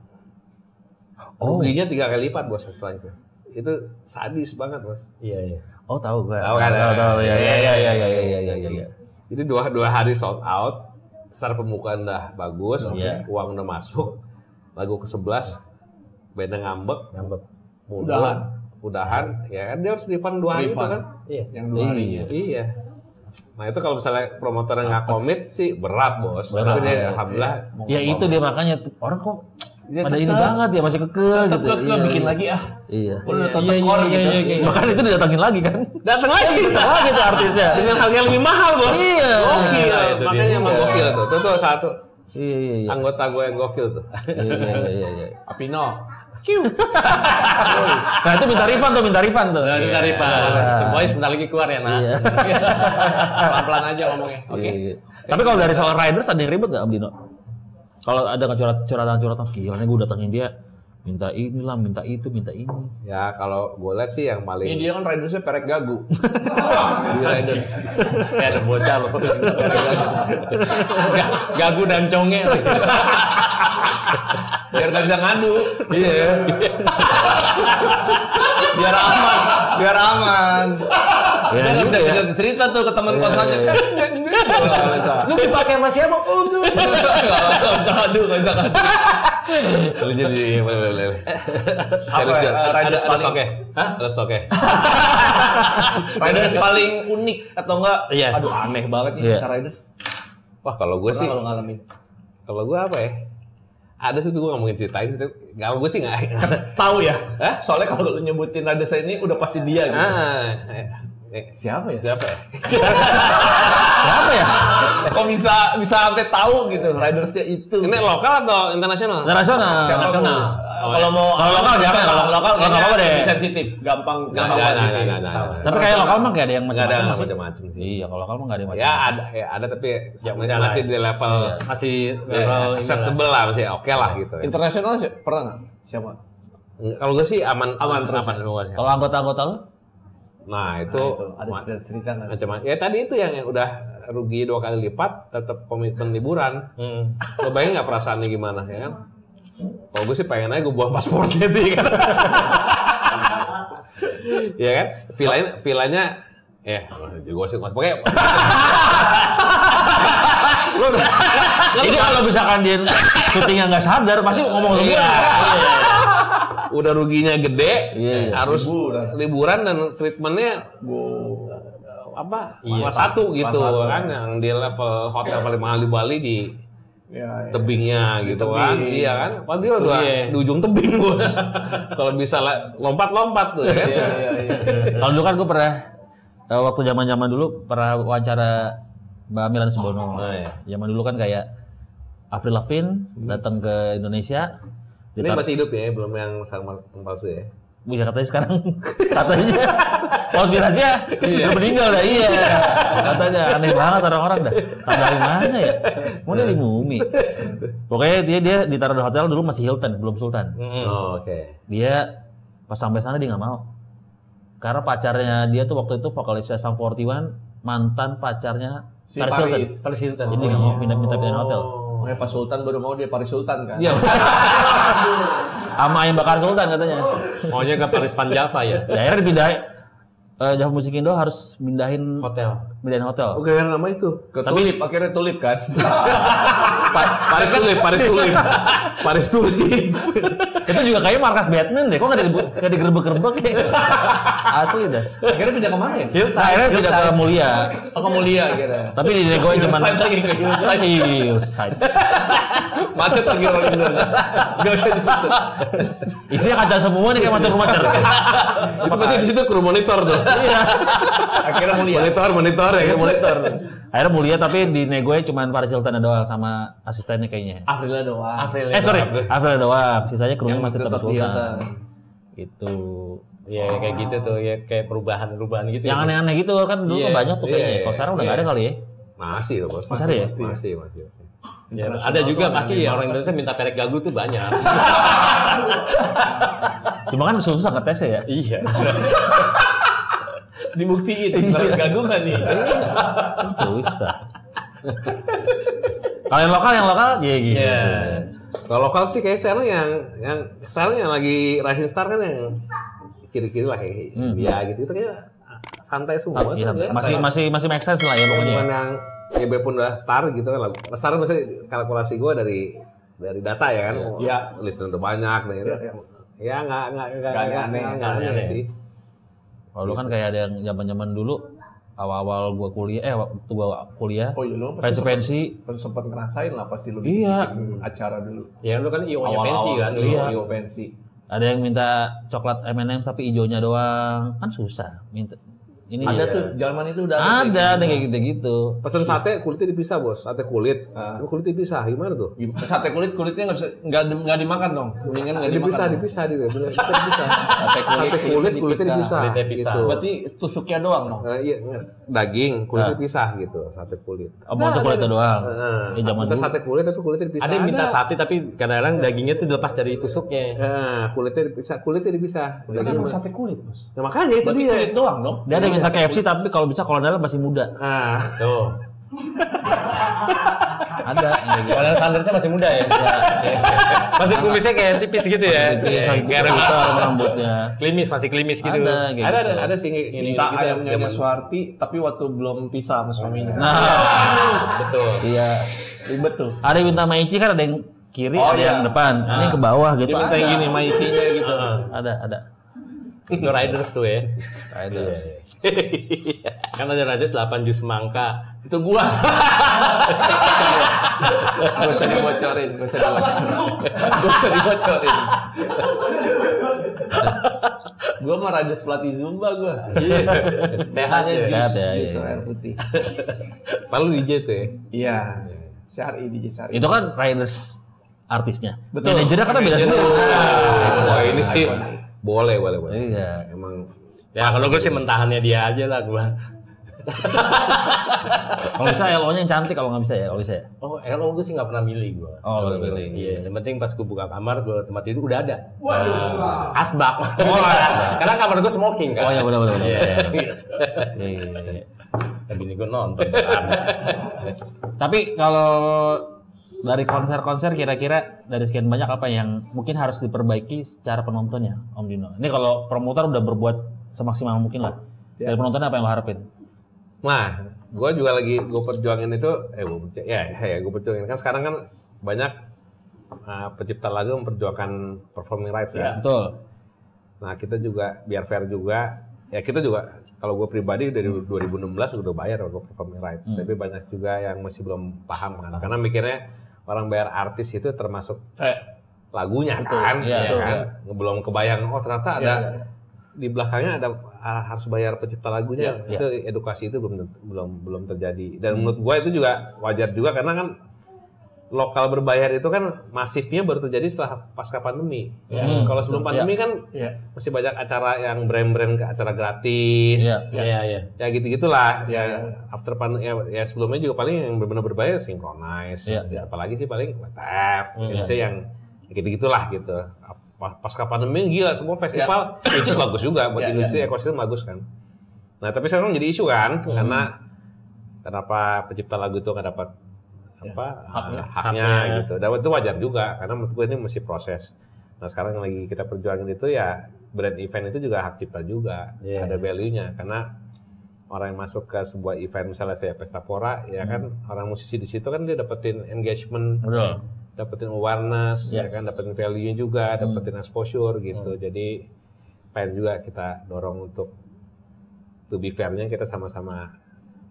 Ruginya 3 kali lipat bos setelah itu. Itu sadis banget bos. Iya. Oh tahu gue. Tahu kan? Tahu. Ya. Jadi dua hari sold out, secara pembukaan udah bagus, uang udah masuk. Lagu ke-11 band ngambek. Udahan, ya kan dia harus refund 2 hari itu kan? Iya. Yang 2 harinya. Iya. Nah itu kalau misalnya promotornya nggak komit sih berat bos. Tapi dia alhamdulillah. Ya itu dia makanya orang kok pada ini banget ya masih kekeh gitu. Iya, bikin lagi Iya. Udah tekor gitu. Bahkan itu didatangin lagi kan? Datang lagi tuh artisnya. dengan harga yang lebih mahal bos. Iya. Gokil. Makanya emang gokil tuh. Itu satu. Iya. Anggota gue yang gokil tuh. Iya. Apino. Nah itu minta refund tuh. Minta refund. Voice sebentar lagi keluar ya, Nak. Pelan-pelan aja ngomongnya. Oke. Tapi kalau dari soal riders ada yang ribet nggak Om Dino? Kalau ada curhatan gila nih gue datengin dia minta inilah, minta itu, minta ini. Ya kalau gue lihat sih yang paling. Ini dia kan ridersnya perek gagu. Di rider. Kayak ada bocah loh. Gagu dan conge. Biar nggak bisa ngadu. Iya. Biar aman. Biar aman. Ya, Dia nggak bisa juga ya. cerita tuh ke teman kosannya. Lu dipakai sama siapa? Oh, lu. Nggak bisa kadu. Lu jadi boleh. Apa ya, riders Ada paling- stoknya? Hah? Ada stoknya? Riders paling unik atau enggak? Iya. Aduh aneh banget nih Iya. Star Riders. Wah, kalau gue sih, Pernah kalau ngalamin. kalau gue apa ya? Ada sih tuh gue nggak mungkin ceritain. Kalau gue sih nggak. Tahu ya? Hah? Soalnya kalau lu nyebutin Riders ini udah pasti dia gitu. Siapa ya? Siapa ya? Kok bisa sampai tahu gitu Ridersnya itu? Ini lokal atau internasional? Internasional. Siapa nasional. tuh? Kalau mau Kalau lokal jangan, kalau lokal nggak apa-apa deh. lebih sensitif, gampang sensitif. Tapi kayak lokal mah nggak ada yang Nggak ada macam-macam sih. macam-macam sih. Iya, kalau lokal mah nggak ada yang Ya macam-macam. ada tapi Ya, masih di level Masih ya, level acceptable lah, masih oke lah gitu. ya. Internasional pernah nggak? Siapa? Kalau gue sih aman terus. Kalau anggota-anggota lu? Nah itu Ada cerita nggak? macam ya tadi itu yang udah rugi 2 kali lipat tetap komitmen liburan. Lo bayangin nggak perasaannya gimana ya kan? Kalau gue sih pengen aja gue buang paspornya tuh ya kan. Ya kan? Vilanya ya gue sih pokoknya Ini kalau misalkan dia syutingnya nggak sadar, pasti ngomong semua. udah ruginya gede, Iya. harus liburan dan treatmentnya apa kelas 1 gitu kan, yang di level hotel paling mahal di Bali di Ya, tebingnya gitu kan, iya kan, padahal dia udah di ujung tebing bos. Kalau bisa lompat tuh ya kan. Kalau dulu kan gue pernah waktu zaman-zaman dulu pernah wawancara Mbak Milan Subono. Oh, iya. Zaman dulu kan kayak Avril Lavigne datang ke Indonesia. Ini masih hidup ya, belum yang sama palsu ya. Ya katanya sekarang katanya konspirasinya udah meninggal dah, iya katanya. Aneh banget orang-orang dah, tahu dari mana ya, mau dari mumi. Pokoknya dia ditaruh di hotel dulu masih Hilton, belum Sultan. Oh, oke. Dia pas sampai sana dia nggak mau karena pacarnya dia tuh waktu itu vokalisnya Sum 41, mantan pacarnya Si Paris Paris Hilton. Hilton. Jadi nggak mau minta pindahin hotel. Makanya pas Sultan baru mau dia Paris Sultan kan? Iya. Sama Ayam Bakar Sultan katanya. Maunya ke Paris Van Java ya. Ya, akhirnya dipindahin. Java Musik Indo harus pindahin Hotel. hotel. Oke, karena nama itu. Ke Tulip, akhirnya Tulip kan? Paris Tulip. Itu juga kayaknya markas Batman deh. Kok nggak digerebek-gerebek ya? Asli dah. Akhirnya pindah kemana ya? Akhirnya pindah ke Mulia. Oh, ke Mulia akhirnya. Tapi di negoin cuma Hillside lagi ke Hillside. Hillside. Macet lagi orang Indonesia. Gak bisa ditutup. Isinya kaca semua nih kayak macam rumah cerdas. Itu pasti di situ kru monitor tuh. Iya. Akhirnya Mulia. Monitor ya kan. Monitor. Akhirnya Mulia tapi di negoin cuma Paris Hilton doang sama asistennya kayaknya. Afrila doang. Sorry, Avril doang. Sisanya krunya Yang masih tetap tetap di Sultan. Hilton. Itu. Ya kayak gitu tuh ya, kayak perubahan gitu. Yang aneh-aneh gitu kan dulu Iya, banyak tuh kayaknya. iya, Kalau sekarang udah nggak ada kali ya. Masih loh bos. Masih ada ya? Masih. Ya, ada juga pasti ya, orang Indonesia minta perek gagu tuh banyak. Cuma kan susah ngetesnya ya. Iya. Dibuktiin. Terus gagu kan nih? Susah. Kalau yang lokal ya gitu. Iya. Kalau lokal sih kayak sekarang yang lagi rising star kan yang kiri-kiri lah kayak dia gitu. Itu kayak santai semua. Iya, tuh, ya. masih make sense lah ya pokoknya. Bukan yang YB pun udah star gitu kan. Star maksudnya kalkulasi gue dari data ya kan. Iya. Listener udah banyak dan itu. Ya nggak aneh sih. Kalau dulu kan kayak ada yang zaman-zaman dulu awal-awal gua kuliah, waktu gua kuliah, Oh iya lu pasti pensi. sempat ngerasain lah pasti lu Iya. bikin acara dulu. Ya lu kan IO-nya Awal-awal pensi kan. dulu, Iya. IO pensi. Ada yang minta coklat M&M tapi hijaunya doang, kan susah. Minta ini Ada ya. tuh zaman itu udah Ada kayak gitu-gitu. Pesen sate kulitnya dipisah bos. Sate kulit. Kulitnya dipisah gimana tuh? Sate kulitnya nggak dimakan dong. Kuningan nggak dimakan. Dipisah. Sate kulit kulitnya dipisah. Kulitnya pisah. Gitu. Berarti tusuknya doang dong. Iya, daging kulitnya pisah gitu. Sate kulit. Mau coklatnya doang. Nah, Ini zaman kita dulu. sate kulit tapi kulitnya dipisah. Ada yang minta sate tapi kadang-kadang dagingnya tuh dilepas dari tusuknya. Nah, kulitnya dipisah. Kenapa sate kulit, Bos? Nah, makanya itu Berarti dia. kulit doang dong. Dia ada yang minta KFC tapi kalau bisa kalau dalam masih muda. Nah, Tuh. Ada yang kayak gitu. Colonel Sandersnya masih muda ya. Masih kumisnya kayak tipis gitu ya. Kayak rambutnya. Masih klimis gitu. Ada kayak gitu. Ada sih ini Minta ayamnya Suwarti, tapi waktu belum pisah sama suaminya. Nah, Betul. iya. Ribet tuh. Ada yang minta Maici kan ada yang kiri, Oh, ada iya. yang depan. Ini yang ke bawah gitu. Dia minta yang gini, maisinya gitu. Ada. Itu Riders tuh ya. Kan ada Riders 8 jus semangka. Itu gua. Gak usah dibocorin. Gua mah Riders pelatih Zumba gua. Sehat ya. Sehat ya, Jus iya. air putih. Palu DJ tuh ya. Iya. Syari DJ Syari. Itu kan Riders artisnya. Betul. Manajernya kan beda tuh. Wah ini sih boleh. Iya. Emang Ya kalau gue sih mentahannya dia aja lah gua. Kalau bisa LO-nya yang cantik, kalau nggak bisa ya, kalau bisa ya. Oh, LO gue sih nggak pernah milih gua. Oh, nggak milih. Iya, yang penting pas gue buka kamar, gue tempat itu udah ada. Asbak. Karena kamar gue smoking kan. Oh ya benar. Iya. Iya. Tapi ini gue nonton habis. Tapi kalau dari konser-konser kira-kira dari sekian banyak apa yang mungkin harus diperbaiki secara penontonnya, Om Dino? Ini kalau promotor udah berbuat semaksimal mungkin lah. Dari penontonnya apa yang lo harapin? Nah, gue juga lagi gue perjuangin itu, gue perjuangin kan sekarang kan banyak pencipta lagu memperjuangkan performing rights ya. Betul. Nah kita juga biar fair juga, ya kita juga kalau gue pribadi dari 2016 udah bayar gue performing rights, tapi banyak juga yang masih belum paham kan, karena mikirnya orang bayar artis itu termasuk lagunya kan, Iya, ya kan, belum kebayang ternyata ada di belakangnya ada harus bayar pencipta lagunya, itu edukasi itu belum terjadi, dan menurut gue itu juga wajar juga karena kan lokal berbayar itu kan masifnya baru terjadi setelah pasca pandemi. Kalau sebelum pandemi kan masih banyak acara yang brand-brand ke acara gratis, ya gitu-gitulah. After pandemi ya sebelumnya juga paling yang benar-benar berbayar Synchronize, apalagi sih paling WTF, yang gitu-gitulah gitu. Pasca pandemi gila semua festival itu bagus juga buat industri ekosistem bagus kan. Nah tapi sekarang jadi isu kan karena kenapa pencipta lagu itu nggak dapat haknya gitu. Dan itu wajar juga karena menurut gue ini masih proses. Nah sekarang yang lagi kita perjuangin itu ya brand event itu juga hak cipta juga, ada value-nya karena orang yang masuk ke sebuah event misalnya saya Pesta Pora ya kan orang musisi di situ kan dia dapetin engagement, dapetin awareness, ya kan dapetin value-nya juga, dapetin exposure gitu. Jadi pengen juga kita dorong untuk to be fair-nya kita sama-sama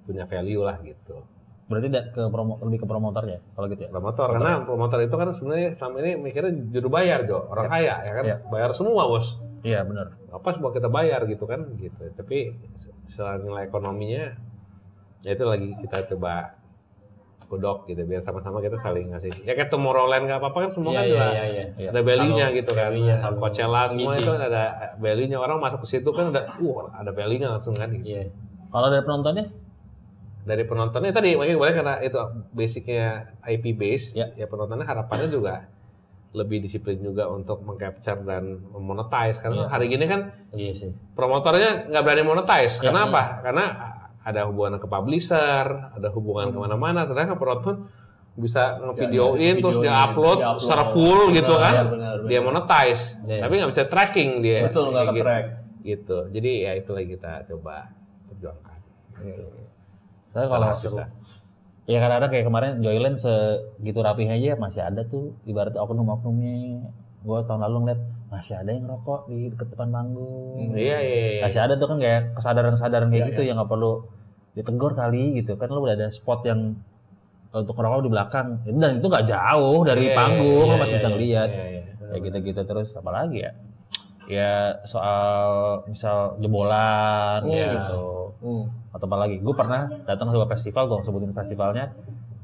punya value lah gitu. Berarti lebih ke promotor ya kalau gitu ya? Promotor, karena promotor itu kan sebenarnya selama ini mikirnya juru bayar Jo, orang kaya ya kan, bayar semua bos. Iya benar. Apa semua kita bayar gitu kan gitu. Tapi selain nilai ekonominya, ya itu lagi kita coba godok gitu biar sama-sama kita saling ngasih. Ya kayak Tomorrowland nggak apa-apa kan semua kan ada value-nya gitu kan. Sama Coachella semua itu ada value-nya, orang masuk ke situ kan ada value-nya langsung kan. Gitu. Kalau dari penontonnya? Dari penontonnya tadi makanya karena itu basicnya IP base, ya penontonnya harapannya juga lebih disiplin juga untuk mengcapture dan monetize karena hari gini kan promotornya nggak berani monetize. Karena apa? Karena ada hubungan ke publisher, ada hubungan kemana-mana. Ternyata penonton bisa ngevideoin terus dia upload secara full gitu kan, dia monetize. Tapi nggak bisa tracking dia. Betul, nggak ke-track. Gitu. Jadi ya itu lagi kita coba perjuangkan. Tapi kalau ya kadang-kadang kayak kemarin Joyland segitu rapihnya aja masih ada tuh ibaratnya oknum-oknumnya. Gue tahun lalu ngeliat masih ada yang rokok di dekat depan panggung. Iya. Masih ada tuh kan kayak kesadaran-kesadaran kayak gitu yang nggak perlu ditegur kali gitu kan, lo udah ada spot yang untuk ngerokok di belakang dan itu nggak jauh dari panggung, lo masih bisa ngeliat kayak gitu-gitu. Terus apalagi ya soal misal jebolan gitu atau apa lagi. Gue pernah datang ke sebuah festival, gue sebutin festivalnya,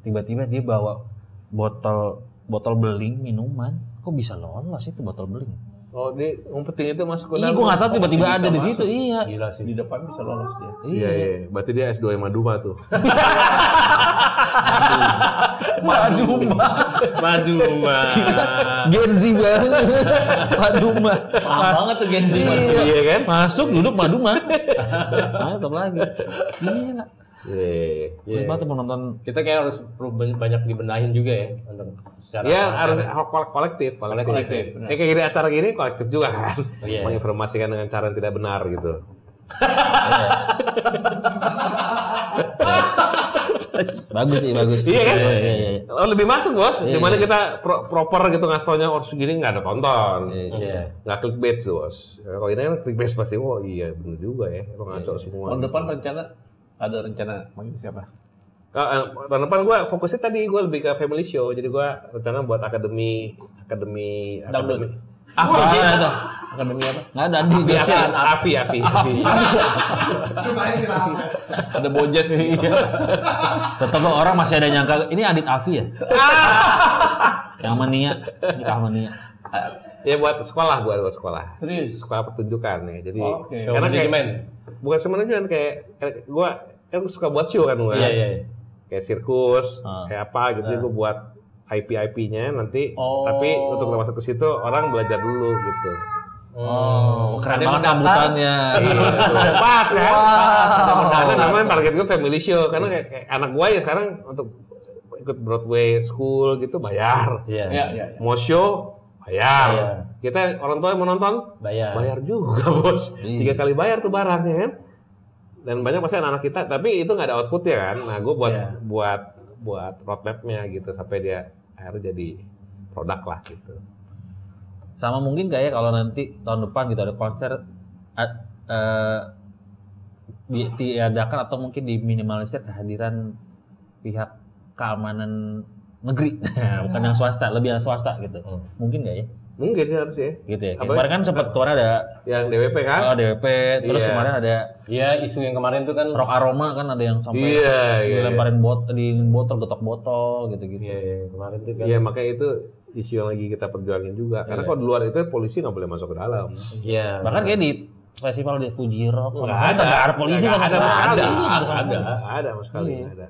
tiba-tiba dia bawa botol beling minuman. Kok bisa lolos itu botol beling? Oh, dia ngumpetin itu masuk ke Iya, dalam. gue nggak tahu tiba-tiba ada di situ. Iya. Gila sih. Di depan bisa lolos dia. Iya. Berarti dia S2 Maduma tuh. Maduma. Gen Z banget. Maduma. Paham banget tuh Gen Z. Iya kan? Masuk duduk Maduma. Mantap lagi. Gila. Sulit banget tuh menonton. Kita kayak harus perlu banyak dibenahin juga ya untuk secara Iya, konsep. harus kolektif. Kayak gini acara gini kolektif juga kan. Iya. Menginformasikan dengan cara yang tidak benar gitu. Bagus sih, bagus. Iya kan? Iya. Oh, lebih masuk bos. Dimana kita proper gitu ngasih taunya segini nggak ada tonton. Iya. Nggak clickbait tuh bos. Kalau ini kan clickbait pasti. Oh iya bener juga ya. Lo ngaco semua. Tahun depan ada rencana manggil siapa? Tahun depan gue fokusnya tadi gue lebih ke family show. Jadi gue rencana buat akademi. Afi itu. Akademi apa? Nggak ada di Afi. Ada Bojes nih. Tetap orang masih ada nyangka ini Adit Afi ya. Yang Mania, nikah Mania. Ya buat sekolah. Serius? Sekolah pertunjukan ya. Jadi Oke. karena kayak Manajemen. bukan cuma manajemen kayak gue kan suka buat show kan gue. Iya. Kayak sirkus, kayak apa gitu. Gue buat IP-nya nanti, tapi untuk masuk ke situ orang belajar dulu gitu. Keren banget sambutannya. Pas kan? Karena namanya target gue family show karena kayak anak gue ya sekarang untuk ikut Broadway school gitu bayar. Iya. Mau show bayar. Iya. Kita orang tua yang mau nonton bayar juga bos. 3 kali bayar tuh barangnya kan. Dan banyak pasti anak-anak kita, tapi itu nggak ada outputnya kan. Nah, gue buat roadmapnya gitu sampai dia akhirnya jadi produk lah gitu. Sama mungkin kayak kalau nanti tahun depan gitu ada konser diadakan atau mungkin diminimalisir kehadiran pihak keamanan negeri, bukan yang swasta, lebih yang swasta gitu. Mungkin nggak ya? Mungkin sih harus ya. Gitu ya. Kemarin kan sempat keluar ada yang DWP kan? DWP, terus kemarin ada Isu yang kemarin tuh kan Rock Aroma kan ada yang sampai dilemparin botol, getok botol gitu-gitu. Iya, kemarin tuh kan. Iya, makanya itu isu yang lagi kita perjuangin juga. Karena kalau di luar itu polisi nggak boleh masuk ke dalam. Iya. Bahkan kayak di festival di Fuji Rock Nggak ada polisi sama sekali. sekali. Ada sama sekali. Ada.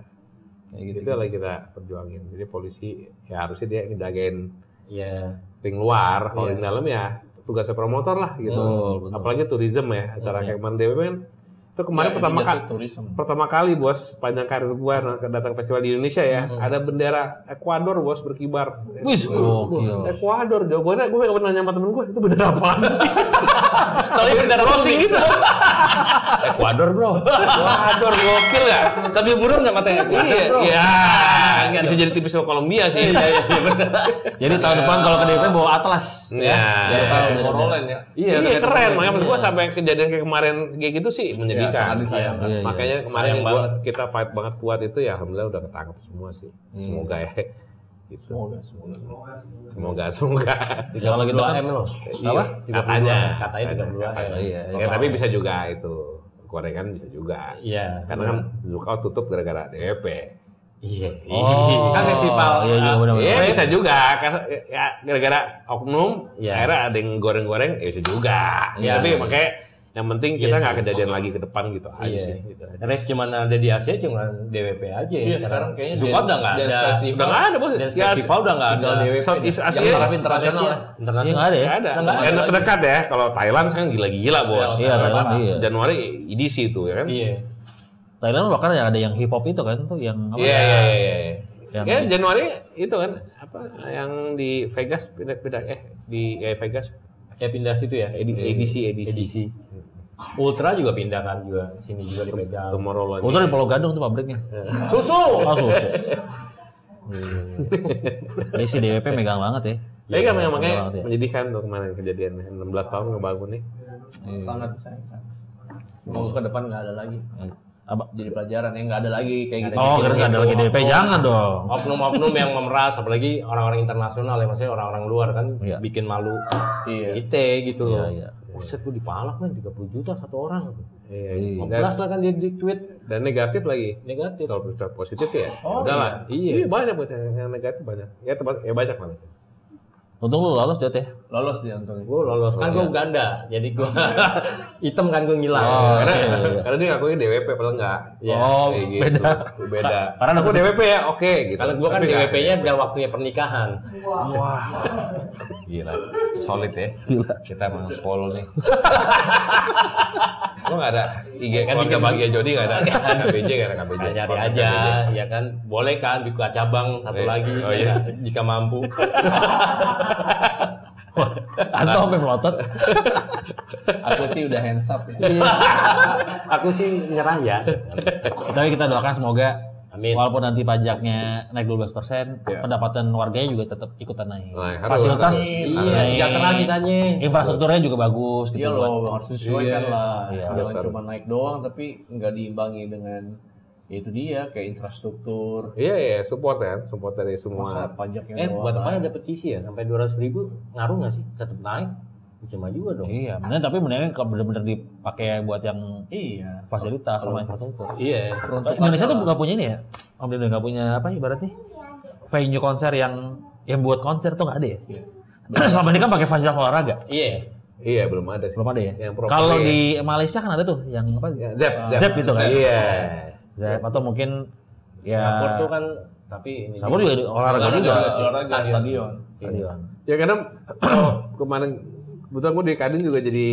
Kayak gitu. Itu lagi kita perjuangin. Jadi polisi ya harusnya dia ngejagain ring luar. Kalau di dalam ya tugasnya promotor lah gitu. Betul. Apalagi tourism ya. Acara kayak kemarin DWP kan. Itu kemarin pertama kali bos panjang karir gua datang festival di Indonesia ya. Ada bendera Ekuador bos berkibar. Wis, gokil. Ekuador, jawabannya gue nggak pernah nanya sama temen gue itu bendera apaan sih? Tapi bendera closing gitu. Ekuador bro. Ekuador gokil ya. Tapi burung nggak matanya Ekuador. Iya. Bisa jadi tipis sama Kolombia sih. Iya benar. Jadi tahun depan kalau ke DWP bawa atlas. Iya. Corolen ya. Iya keren. Makanya maksud gue sampai kejadian kayak kemarin kayak gitu sih menjadikan. Disayangkan. Makanya kemarin kita fight banget kuat itu ya alhamdulillah udah ketangkep semua sih. Semoga ya. Gitu. Semoga. Ya kalau gitu kan loh. Apa? Katanya 32 Iya. Ya tapi bisa juga itu. Gorengan bisa juga. Iya. Karena kan Zukau tutup gara-gara DWP. Iya. Kan festival. Iya juga benar. Iya bisa juga. Karena ya gara-gara oknum, akhirnya ada yang goreng-goreng, ya bisa juga. Iya. Tapi makanya yang penting kita nggak kejadian lagi ke depan gitu aja sih. Gitu. Ref cuma ada di Asia cuma DWP aja ya. Iya, sekarang kayaknya Zuko udah nggak ada. Udah nggak ada bos. Dance festival udah nggak ada. DWP. Southeast Asia. Taraf internasional. Iya nggak ada ya? Nggak ada. Yang terdekat ya. Kalau Thailand sekarang gila-gila bos. Iya, Thailand iya. Januari EDC itu ya kan. Iya. Thailand bahkan ada yang hip hop itu kan tuh yang apa? Iya. Yang Ya Januari itu kan apa yang di Vegas pindah di Vegas Ya pindah situ ya. edisi. Ultra juga pindah kan juga sini juga dipegang. Tomorrowland. Ultra di Pulau Gadung tuh pabriknya. Susu. Oh, susu. Jadi si DWP megang banget ya. Tapi kan makanya banget ya. menyedihkan tuh kemarin kejadian 16 tahun ngebangun nih. Sangat disayangkan. Semoga ke depan nggak ada lagi. Apa? Jadi pelajaran yang nggak ada lagi kayak gitu. Oh, kira nggak ada lagi DWP, jangan dong. Oknum-oknum yang memeras, apalagi orang-orang internasional ya, maksudnya orang-orang luar kan bikin malu ite gitu loh. Iya. Buset gue dipalak kan 30 juta satu orang. Iya. 15 lah kan dia di tweet Dan negatif lagi. negatif. Kalau berita positif ya, Oh, udahlah. iya. Banyak bos yang negatif banyak. Ya banyak malah. Untung lu lolos Jot ya. Lolos dia untungnya. Gue lolos kan gue Uganda, jadi gue hitam kan gue ngilang. Karena dia ngakuin DWP padahal enggak. Iya. Oh, Kayak gitu. beda. Beda. Karena aku DWP ya, oke gitu. Kalau gue kan Tapi nggak DWP-nya biar waktunya pernikahan. Gila. Solid ya. Gila. Kita emang follow nih. Lo nggak ada IG keluarga bahagia Jody, nggak ada KBJ, nggak ada KBJ. Nyari aja, ya kan? Boleh kan buka cabang satu lagi, jika mampu. Atau sampai melotot. Aku sih udah hands up ya. Aku sih nyerah ya. Tapi kita doakan semoga Amin. walaupun nanti pajaknya naik 12%, pendapatan warganya juga tetap ikutan naik. harus. Fasilitas Iya, sejahtera kitanya. infrastrukturnya juga bagus gitu. Iya loh, harus disesuaikan lah. Iya, Jangan cuma naik doang tapi nggak diimbangi dengan itu dia kayak infrastruktur. Iya, support dari Masa semua. pajaknya doang. Buat apa ada petisi ya? Sampai 200.000 ngaruh nggak sih? Tetap naik? Cuma juga dong. Iya, tapi mendingan kalau benar-benar dipakai buat yang Iya. fasilitas sama infrastruktur. Iya. Indonesia tuh nggak punya ini ya? Om Deddy nggak punya apa ibaratnya? Venue konser yang buat konser tuh nggak ada ya? Selama ini kan pakai fasilitas olahraga. Iya. Iya, belum ada sih. Belum ada ya? Yang proper Kalau ya. di Malaysia kan ada tuh yang apa? Zep itu kan? Iya. Zep atau mungkin ya Singapura tuh kan tapi ini Singapura juga ada olahraga juga. Olahraga stadion. Stadion. Ya kadang kemarin kebetulan gue di Kadin juga jadi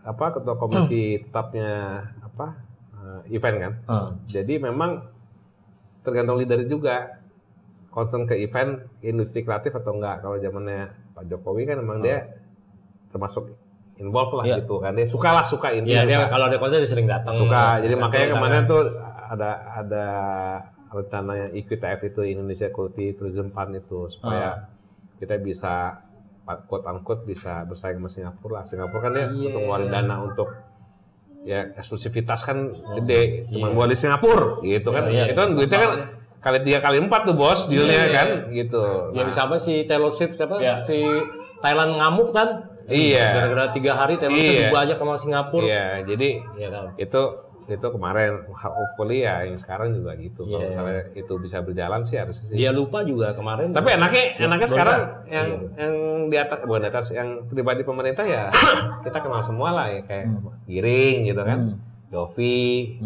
ketua komisi tetapnya event kan. Jadi memang tergantung leader juga concern ke event industri kreatif atau enggak. Kalau zamannya Pak Jokowi kan memang dia termasuk involved lah gitu kan. Dia suka Iya, dia kalau ada konser dia sering datang. Suka. Jadi makanya kemarin tuh ada rencananya IQTF itu Indonesia Quality Tourism Fund itu supaya kita bisa quote unquote bisa bersaing sama Singapura lah. Singapura kan dia untuk ngeluarin dana untuk ya eksklusivitas kan gede, cuma buat di Singapura gitu kan. Itu kan duitnya kan kali 3 kali 4 tuh bos dealnya kan gitu. Ya bisa apa si Taylor Swift si Thailand ngamuk kan? Iya. Gara-gara 3 hari Taylor Swift diajak sama Singapura. Iya, jadi kan? itu kemarin hopefully ya yang sekarang juga gitu. Kalau misalnya itu bisa berjalan sih harusnya sih. Dia lupa juga kemarin. Tapi enaknya sekarang yang di atas bukan di atas yang pribadi pemerintah ya kita kenal semua lah ya kayak Giring gitu kan. Dovi.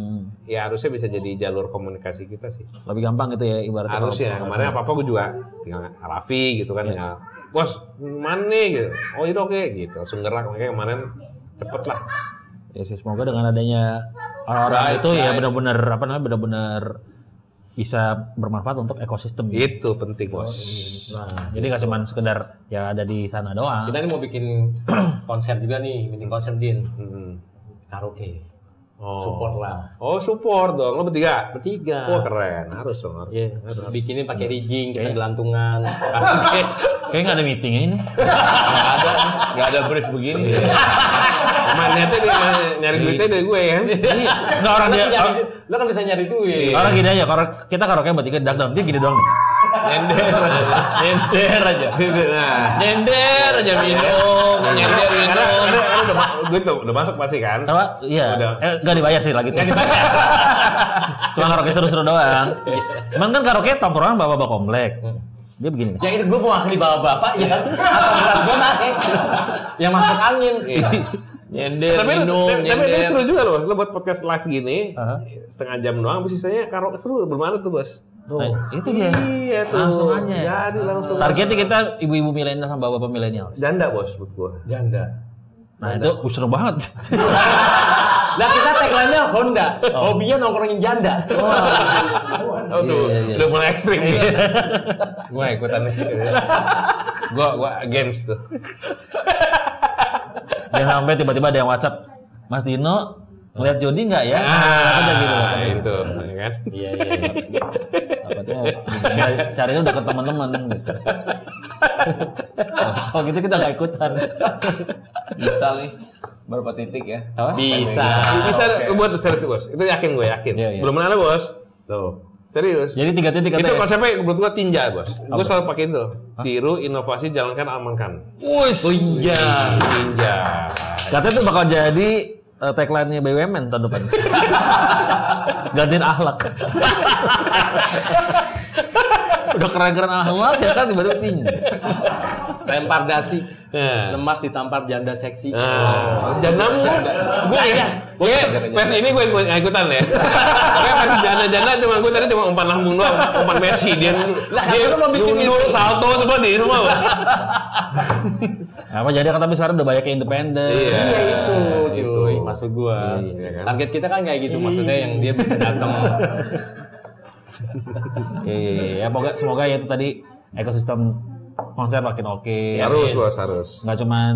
Ya harusnya bisa jadi jalur komunikasi kita sih. Lebih gampang gitu ya ibaratnya. Harusnya kemarin apa-apa gue juga tinggal Raffi gitu kan tinggal bos mana nih gitu. Oh itu oke gitu. Langsung gerak makanya kemarin cepet lah. Ya sih semoga dengan adanya orang-orang itu ya benar-benar bisa bermanfaat untuk ekosistem. Itu penting bos. Nah, jadi nggak cuma sekedar ya ada di sana doang. Kita ini mau bikin konser juga nih, meeting konser Din. Karaoke. Support lah. Oh support dong, lo bertiga? Bertiga. Wah keren, harus dong. Iya. Bikinin pakai rigging, kita gelantungan. Kayak nggak ada meetingnya ini. Nggak ada brief begini. Emang niatnya dia nyari duitnya dari gue kan? Nggak orang dia. Lo kan bisa nyari duit. Orang gini aja, kalau kita karaoke bertiga dagdang, dia gini doang. Nyender aja. Nah, Nyender aja minum. Nyender minum. karena duit udah masuk pasti kan? Apa? Iya. Udah. Nggak dibayar sih lagi. Cuma karaoke seru-seru doang. Emang kan karaoke tongkrongan bapak-bapak komplek. Dia begini. Yang itu gue mau akli bapak-bapak ya. Apa berat gue naik? Yang masuk angin. Nyender, minum, tapi nyender. seru juga loh. Lo buat podcast live gini, setengah jam doang, habis sisanya karaoke seru. Bermana tuh bos? Nah, itu dia. Iya tuh. Langsung aja. Jadi langsung. Targetnya kita ibu-ibu milenial sama bapak-bapak milenial. Janda bos buat gua. Janda. Nah itu seru banget. Lah kita tagline-nya Honda. Hobinya nongkrongin janda. Aduh, udah mulai ekstrim nih. Gua ikutan nih. Gua against tuh. Jangan sampai tiba-tiba ada yang WhatsApp, Mas Dino ngeliat Jody nggak ya? Itu, ya kan? Iya. Dapatnya carinya udah ke teman-teman gitu. Kalau gitu kita nggak ikutan. Bisa nih berapa titik ya? Apa? Bisa. Bisa buat serius bos. Itu yakin gue yakin. Iya. Belum pernah ada bos. Tuh. Serius. Jadi 3 titik Itu katanya. konsepnya menurut gue tinja bos. Gue selalu pakai itu. Tiru, inovasi, jalankan, amankan. Tinja. Tinja. Katanya tuh bakal jadi tagline-nya BUMN tahun depan. Gantiin akhlak. Udah keren-keren ahlak ya kan tiba-tiba tinggi. Lempar dasi. Nah. Lemas ditampar janda seksi. Jandamu. Gue pas ini gue ikutan ya. Oke, pas janda-janda cuma gue tadi cuma umpan lambung doang, umpan Messi dia mau bikin nunduk, salto semua di semua, Bos. Apa jadi kan tapi sekarang udah banyak yang independen. Iya. Itu, Itu. cuy. Maksud gua. Iya, kan? Target kita kan kayak gitu, maksudnya yang dia bisa datang. Iya, semoga ya itu tadi ekosistem konser makin oke. Harus, Bos, harus. Nggak cuman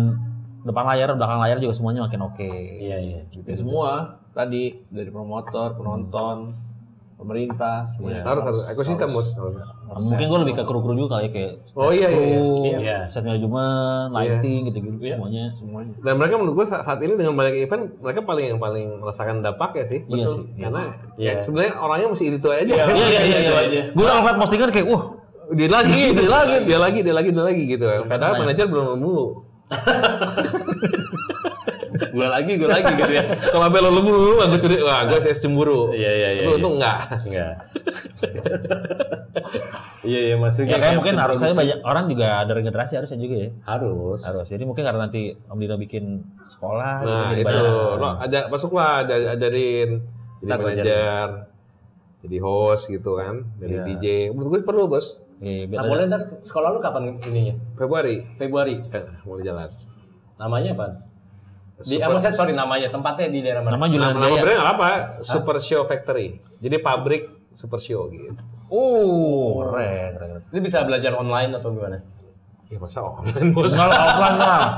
depan layar, belakang layar juga semuanya makin oke. Iya. Ya, semua tadi dari promotor, penonton, pemerintah, semuanya. Harus ekosistem, Bos. Mungkin gue lebih ke kru-kru juga kali ya, kayak Oh iya. Iya. set manajemen, lighting gitu-gitu semuanya. Dan mereka menurut gue saat ini dengan banyak event, mereka yang paling merasakan dampaknya sih. Iya sih. Karena ya, sebenarnya orangnya masih itu aja. Iya. Gue udah ngeliat postingan kayak, Dia lagi gitu. Padahal manajer belum mulu. Gue lagi gitu ya. Kalau sampai lo dulu, gue curi, wah gue cemburu. Iya. Tapi untung enggak. Iya, maksudnya. ya kayak mungkin harusnya banyak orang juga ada regenerasi harusnya juga ya. Harus. Jadi mungkin karena nanti Om Dino bikin sekolah, Nah jadi itu, banyak. masuklah ajarin jadi Ntar manajer, jadi host gitu kan, jadi Iya. DJ. Menurut gue perlu, Bos. Iya, Nah, boleh ntar sekolah lu kapan ininya? Februari Februari. mulai jalan. Namanya apa? Maksudnya namanya, tempatnya di daerah mana? Nama Julian Nama Jaya. brand nggak apa? Super Show Factory. Jadi pabrik Super Show gitu. Keren. Ini bisa belajar online atau gimana? Ya masa online, Bos? Kalau offline lah.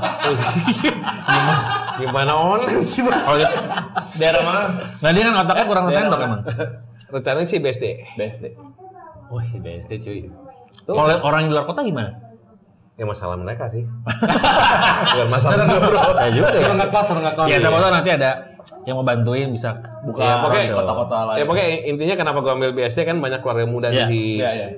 Gimana online sih, Bos? Kalau gitu, Daerah mana? nah dia kan otaknya kurang sendok emang. Rencananya sih BSD. Wih, BSD cuy. Kalau orang di luar kota gimana? Ya masalah mereka sih. Bukan masalah gue, Bro. Ya juga ya. Suruh ngekos. Ya siapa tahu nanti ada yang mau bantuin bisa buka Ya, pokoknya kota-kota lain. Ya pokoknya intinya kenapa gue ambil BSD kan banyak keluarga muda Iya, di iya.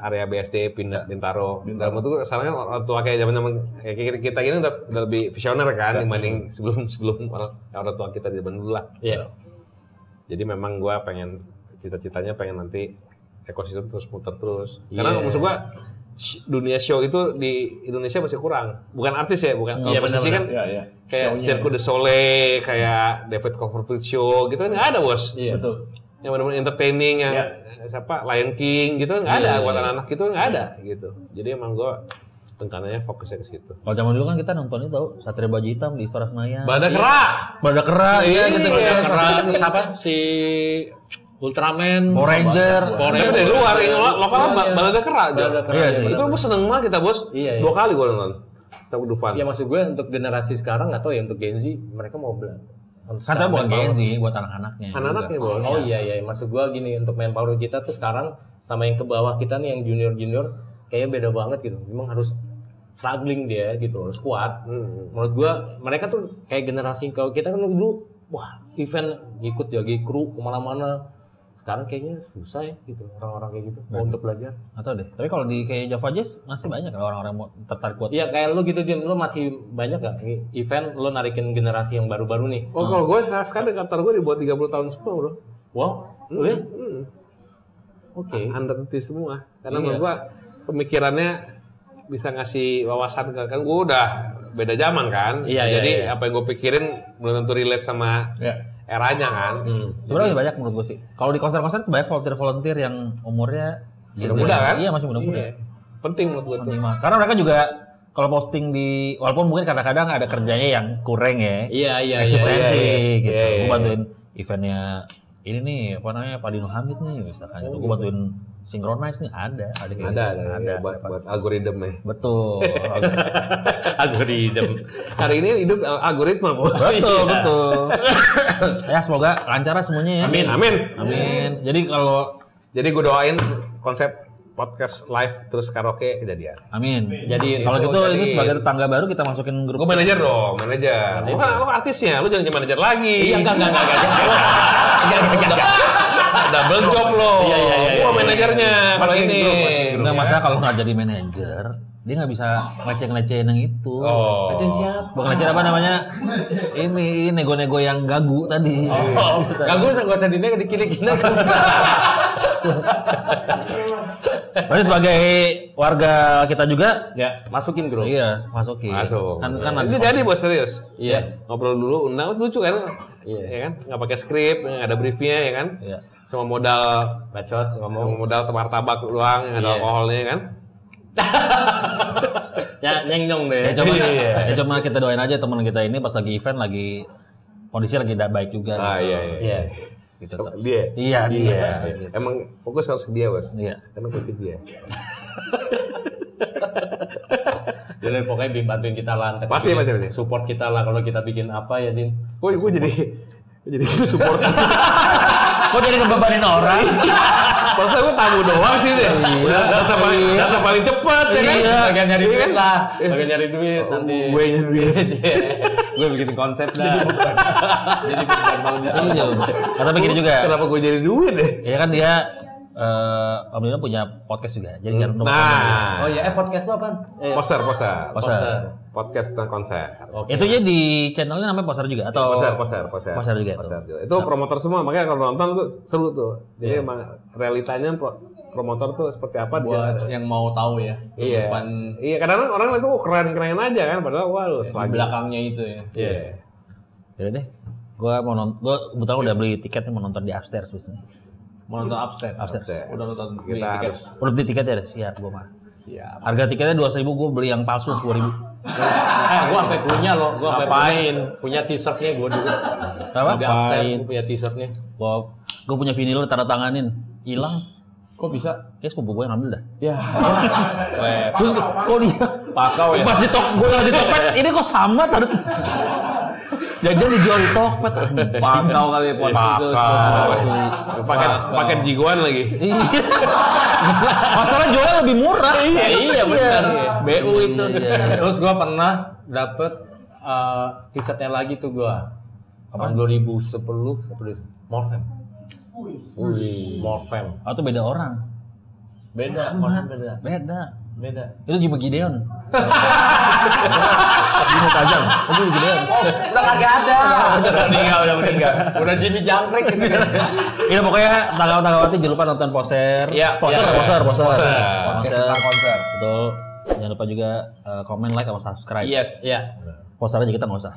area BSD Bintaro. Dalam itu sekarang kan orang tua kayak zaman-zaman kayak kita gini udah lebih visioner kan dibanding sebelum orang tua kita di zaman dulu lah. Iya. Jadi memang gue pengen cita-citanya pengen nanti ekosistem terus muter terus. Karena maksud gue dunia show itu di Indonesia masih kurang. Bukan artis ya, bukan. Kalau posisi kan kayak Cirque du Soleil, kayak David Copperfield Show gitu kan nggak ada, Bos. Iya. Betul. Yang benar-benar entertaining yang siapa Lion King gitu nggak ada buat anak-anak gitu nggak ada gitu. Jadi emang gue tekanannya fokusnya ke situ. Kalau zaman dulu kan kita nonton itu tahu Satria Baju Hitam di Istora Senayan. Badak Kera. Badak Kera, iya gitu. Iya. Terus apa si Ultraman, Power Ranger. Tapi dari luar ini lokal Badak Kera. Badak Kera, Iya sih. Itu gue seneng banget kita, Bos. Iya. 2 kali gue nonton. Tahu Dufan. Ya maksud gue untuk generasi sekarang nggak tahu ya untuk Gen Z mereka mau belajar. Kata bukan Gen Z, buat anak-anaknya. Anak-anaknya, Bos. Oh iya, maksud gue gini untuk manpower kita tuh sekarang sama yang ke bawah kita nih yang junior kayaknya beda banget gitu. Memang harus struggling dia gitu, harus kuat. Menurut gue mereka tuh kayak generasi kalau kita kan dulu wah event ikut jadi kru kemana-mana. Sekarang kayaknya susah ya gitu orang-orang kayak gitu mau untuk belajar. Atau deh. Tapi kalau di kayak Java Jazz masih banyak kan orang-orang mau tertarik buat. Iya kayak lu gitu Jim, lu masih banyak gak event lu narikin generasi yang baru-baru nih? Oh kalau gue sekarang kantor gue dibuat 30 tahun semua, Bro. Wow, lu ya? Oke. Underti semua. Karena menurut gue pemikirannya bisa ngasih wawasan ke kan gue udah beda zaman kan. Iya, Jadi iya. apa yang gue pikirin belum tentu relate sama eranya kan. Sebenarnya banyak menurut gue sih. Kalau di konser-konser banyak volunteer yang umurnya Masih muda kan? Iya masih muda-muda. Iya. Penting menurut gue tuh. Penting banget. Karena mereka juga kalau posting di walaupun mungkin kadang-kadang ada kerjanya yang kurang ya. Iya. Eksistensi gitu. Iya, Gue iya. bantuin eventnya ini nih apa namanya Pak Dino Hamid nih misalkan itu gue bantuin Synchronize nih ada kayak Ada gitu. buat algoritma ya. Betul. Algoritma. Hari ini hidup algoritma, Bos. betul. Ya semoga lancar lah semuanya ya. Amin. Jadi kalau Jadi gue doain konsep podcast live terus karaoke kejadian. amin. Jadi Kalau gitu jadi- ini sebagai tetangga baru kita masukin grup. Gue manajer dong, manajer. Lo artisnya, lo jangan jadi manajer lagi. Iya enggak. Double job lo. Iya. Gue manajernya kalau Masukin ini. grup, masukin grup. Enggak masalah kalau nggak jadi manajer, dia nggak bisa ngecek-ngecehin yang itu. Oh. Ngecen siapa? Bukan ngecek apa namanya? Ini nego-nego yang gagu tadi. Gak gue gak usah dinek dikirikin aja. Berarti sebagai warga kita juga, Ya, masukin grup. iya masukin. Masuk. Kan Ini jadi bos serius. Iya. Ngobrol dulu, undang lucu kan? Iya. Ya kan? Nggak pakai skrip, nggak ada briefnya ya kan? Iya. Cuma modal Bacot ngomong. modal martabak doang yang ada Iya. alkoholnya kan? Ya, nyeng-nyong deh. Ya coba, Iya. ya cuma kita doain aja teman kita ini pas lagi event lagi kondisi lagi tidak baik juga. Ah gitu. iya. Iya. Gitu. Dia. Iya dia. Emang fokus harus ke dia bos. Iya. Karena kunci dia. Jadi pokoknya bantuin kita lah. Ntar Pasti, bikin pasti. Support kita lah kalau kita bikin apa ya, Din. Gue jadi support. Kok jadi ngebebanin orang? Padahal gue tamu doang sih deh. Data paling cepat ya kan? Iya. Bagian nyari duit lah. Bagian nyari duit nanti. Gue nyari duit. Gue bikin konsep dah. Jadi beban banget. Iya. Kata pikir juga. Kenapa gue jadi duit deh? Ya kan dia Om Dino punya podcast juga. Jadi jangan lupa. Nah, Oh iya, podcast lo apaan? poster. Poster. Podcast tentang konser. Oke. Itu aja di channelnya namanya poster juga atau Poster juga. Poster juga. Itu promotor semua, makanya kalau nonton tuh seru tuh. Jadi emang realitanya promotor tuh seperti apa Buat yang mau tahu ya. Iya. Kehidupan Iya, kadang orang itu keren-keren aja kan, padahal wah lu di selagi. belakangnya itu ya. Iya. Ya deh. Gua kebetulan udah beli tiketnya mau nonton di upstairs biasanya. Mau nonton upstairs. Upstairs. Udah nonton beli Kita tiket. harus Udah beli tiket ya? Siap gua mah. Siap. Harga tiketnya 2.000, gua beli yang palsu 2.000. Gue sampai punya loh. Gue sampai punya t-shirtnya gue dulu. Apa? Di upstairs gue punya t-shirtnya. Gua punya vinyl tanda tanganin. Hilang. Kok bisa? Kayak sepupu gue yang ngambil dah. Ya. Terus kok dia Pakau ya. pas di gue di Tokped, ini kok sama tadi. Jadi dia dijual di Tokped. Pakau kali ya pot itu. paket jigoan lagi. Iya. Masalah jualnya lebih murah. Iya benar. BU itu. Iya. Terus gue pernah dapet t-shirtnya lagi tuh gue. Tahun 2010 Morfem. Morfem. Atau beda orang. Beda. Morfem beda. Beda. Itu Jimmy Gideon. Jimmy Kajang. Itu Jimmy Gideon. Udah kagak ada. Udah meninggal. Udah Jimmy Jangkrik gitu. Ini pokoknya tanggal-tanggal nanti jangan lupa nonton poster. Iya, Poster. Konser. Betul. Jangan lupa juga komen, like, sama subscribe. Yes. Iya. Poster aja kita nggak usah.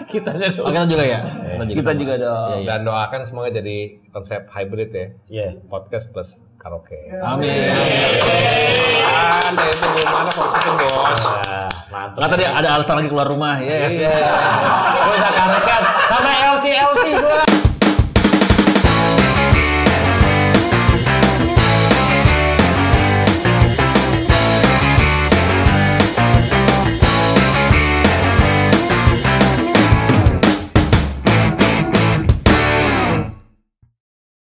Kita aja dulu. Oh, kita juga ya. Kita juga dong. Iya, iya. Dan doakan semoga jadi konsep hybrid ya. Iya. Podcast plus karaoke. Amin. Ada itu gimana konsepnya bos? Mantap. Nggak tadi ada alasan lagi keluar rumah. Yes. Gue udah karekan sama LC gua.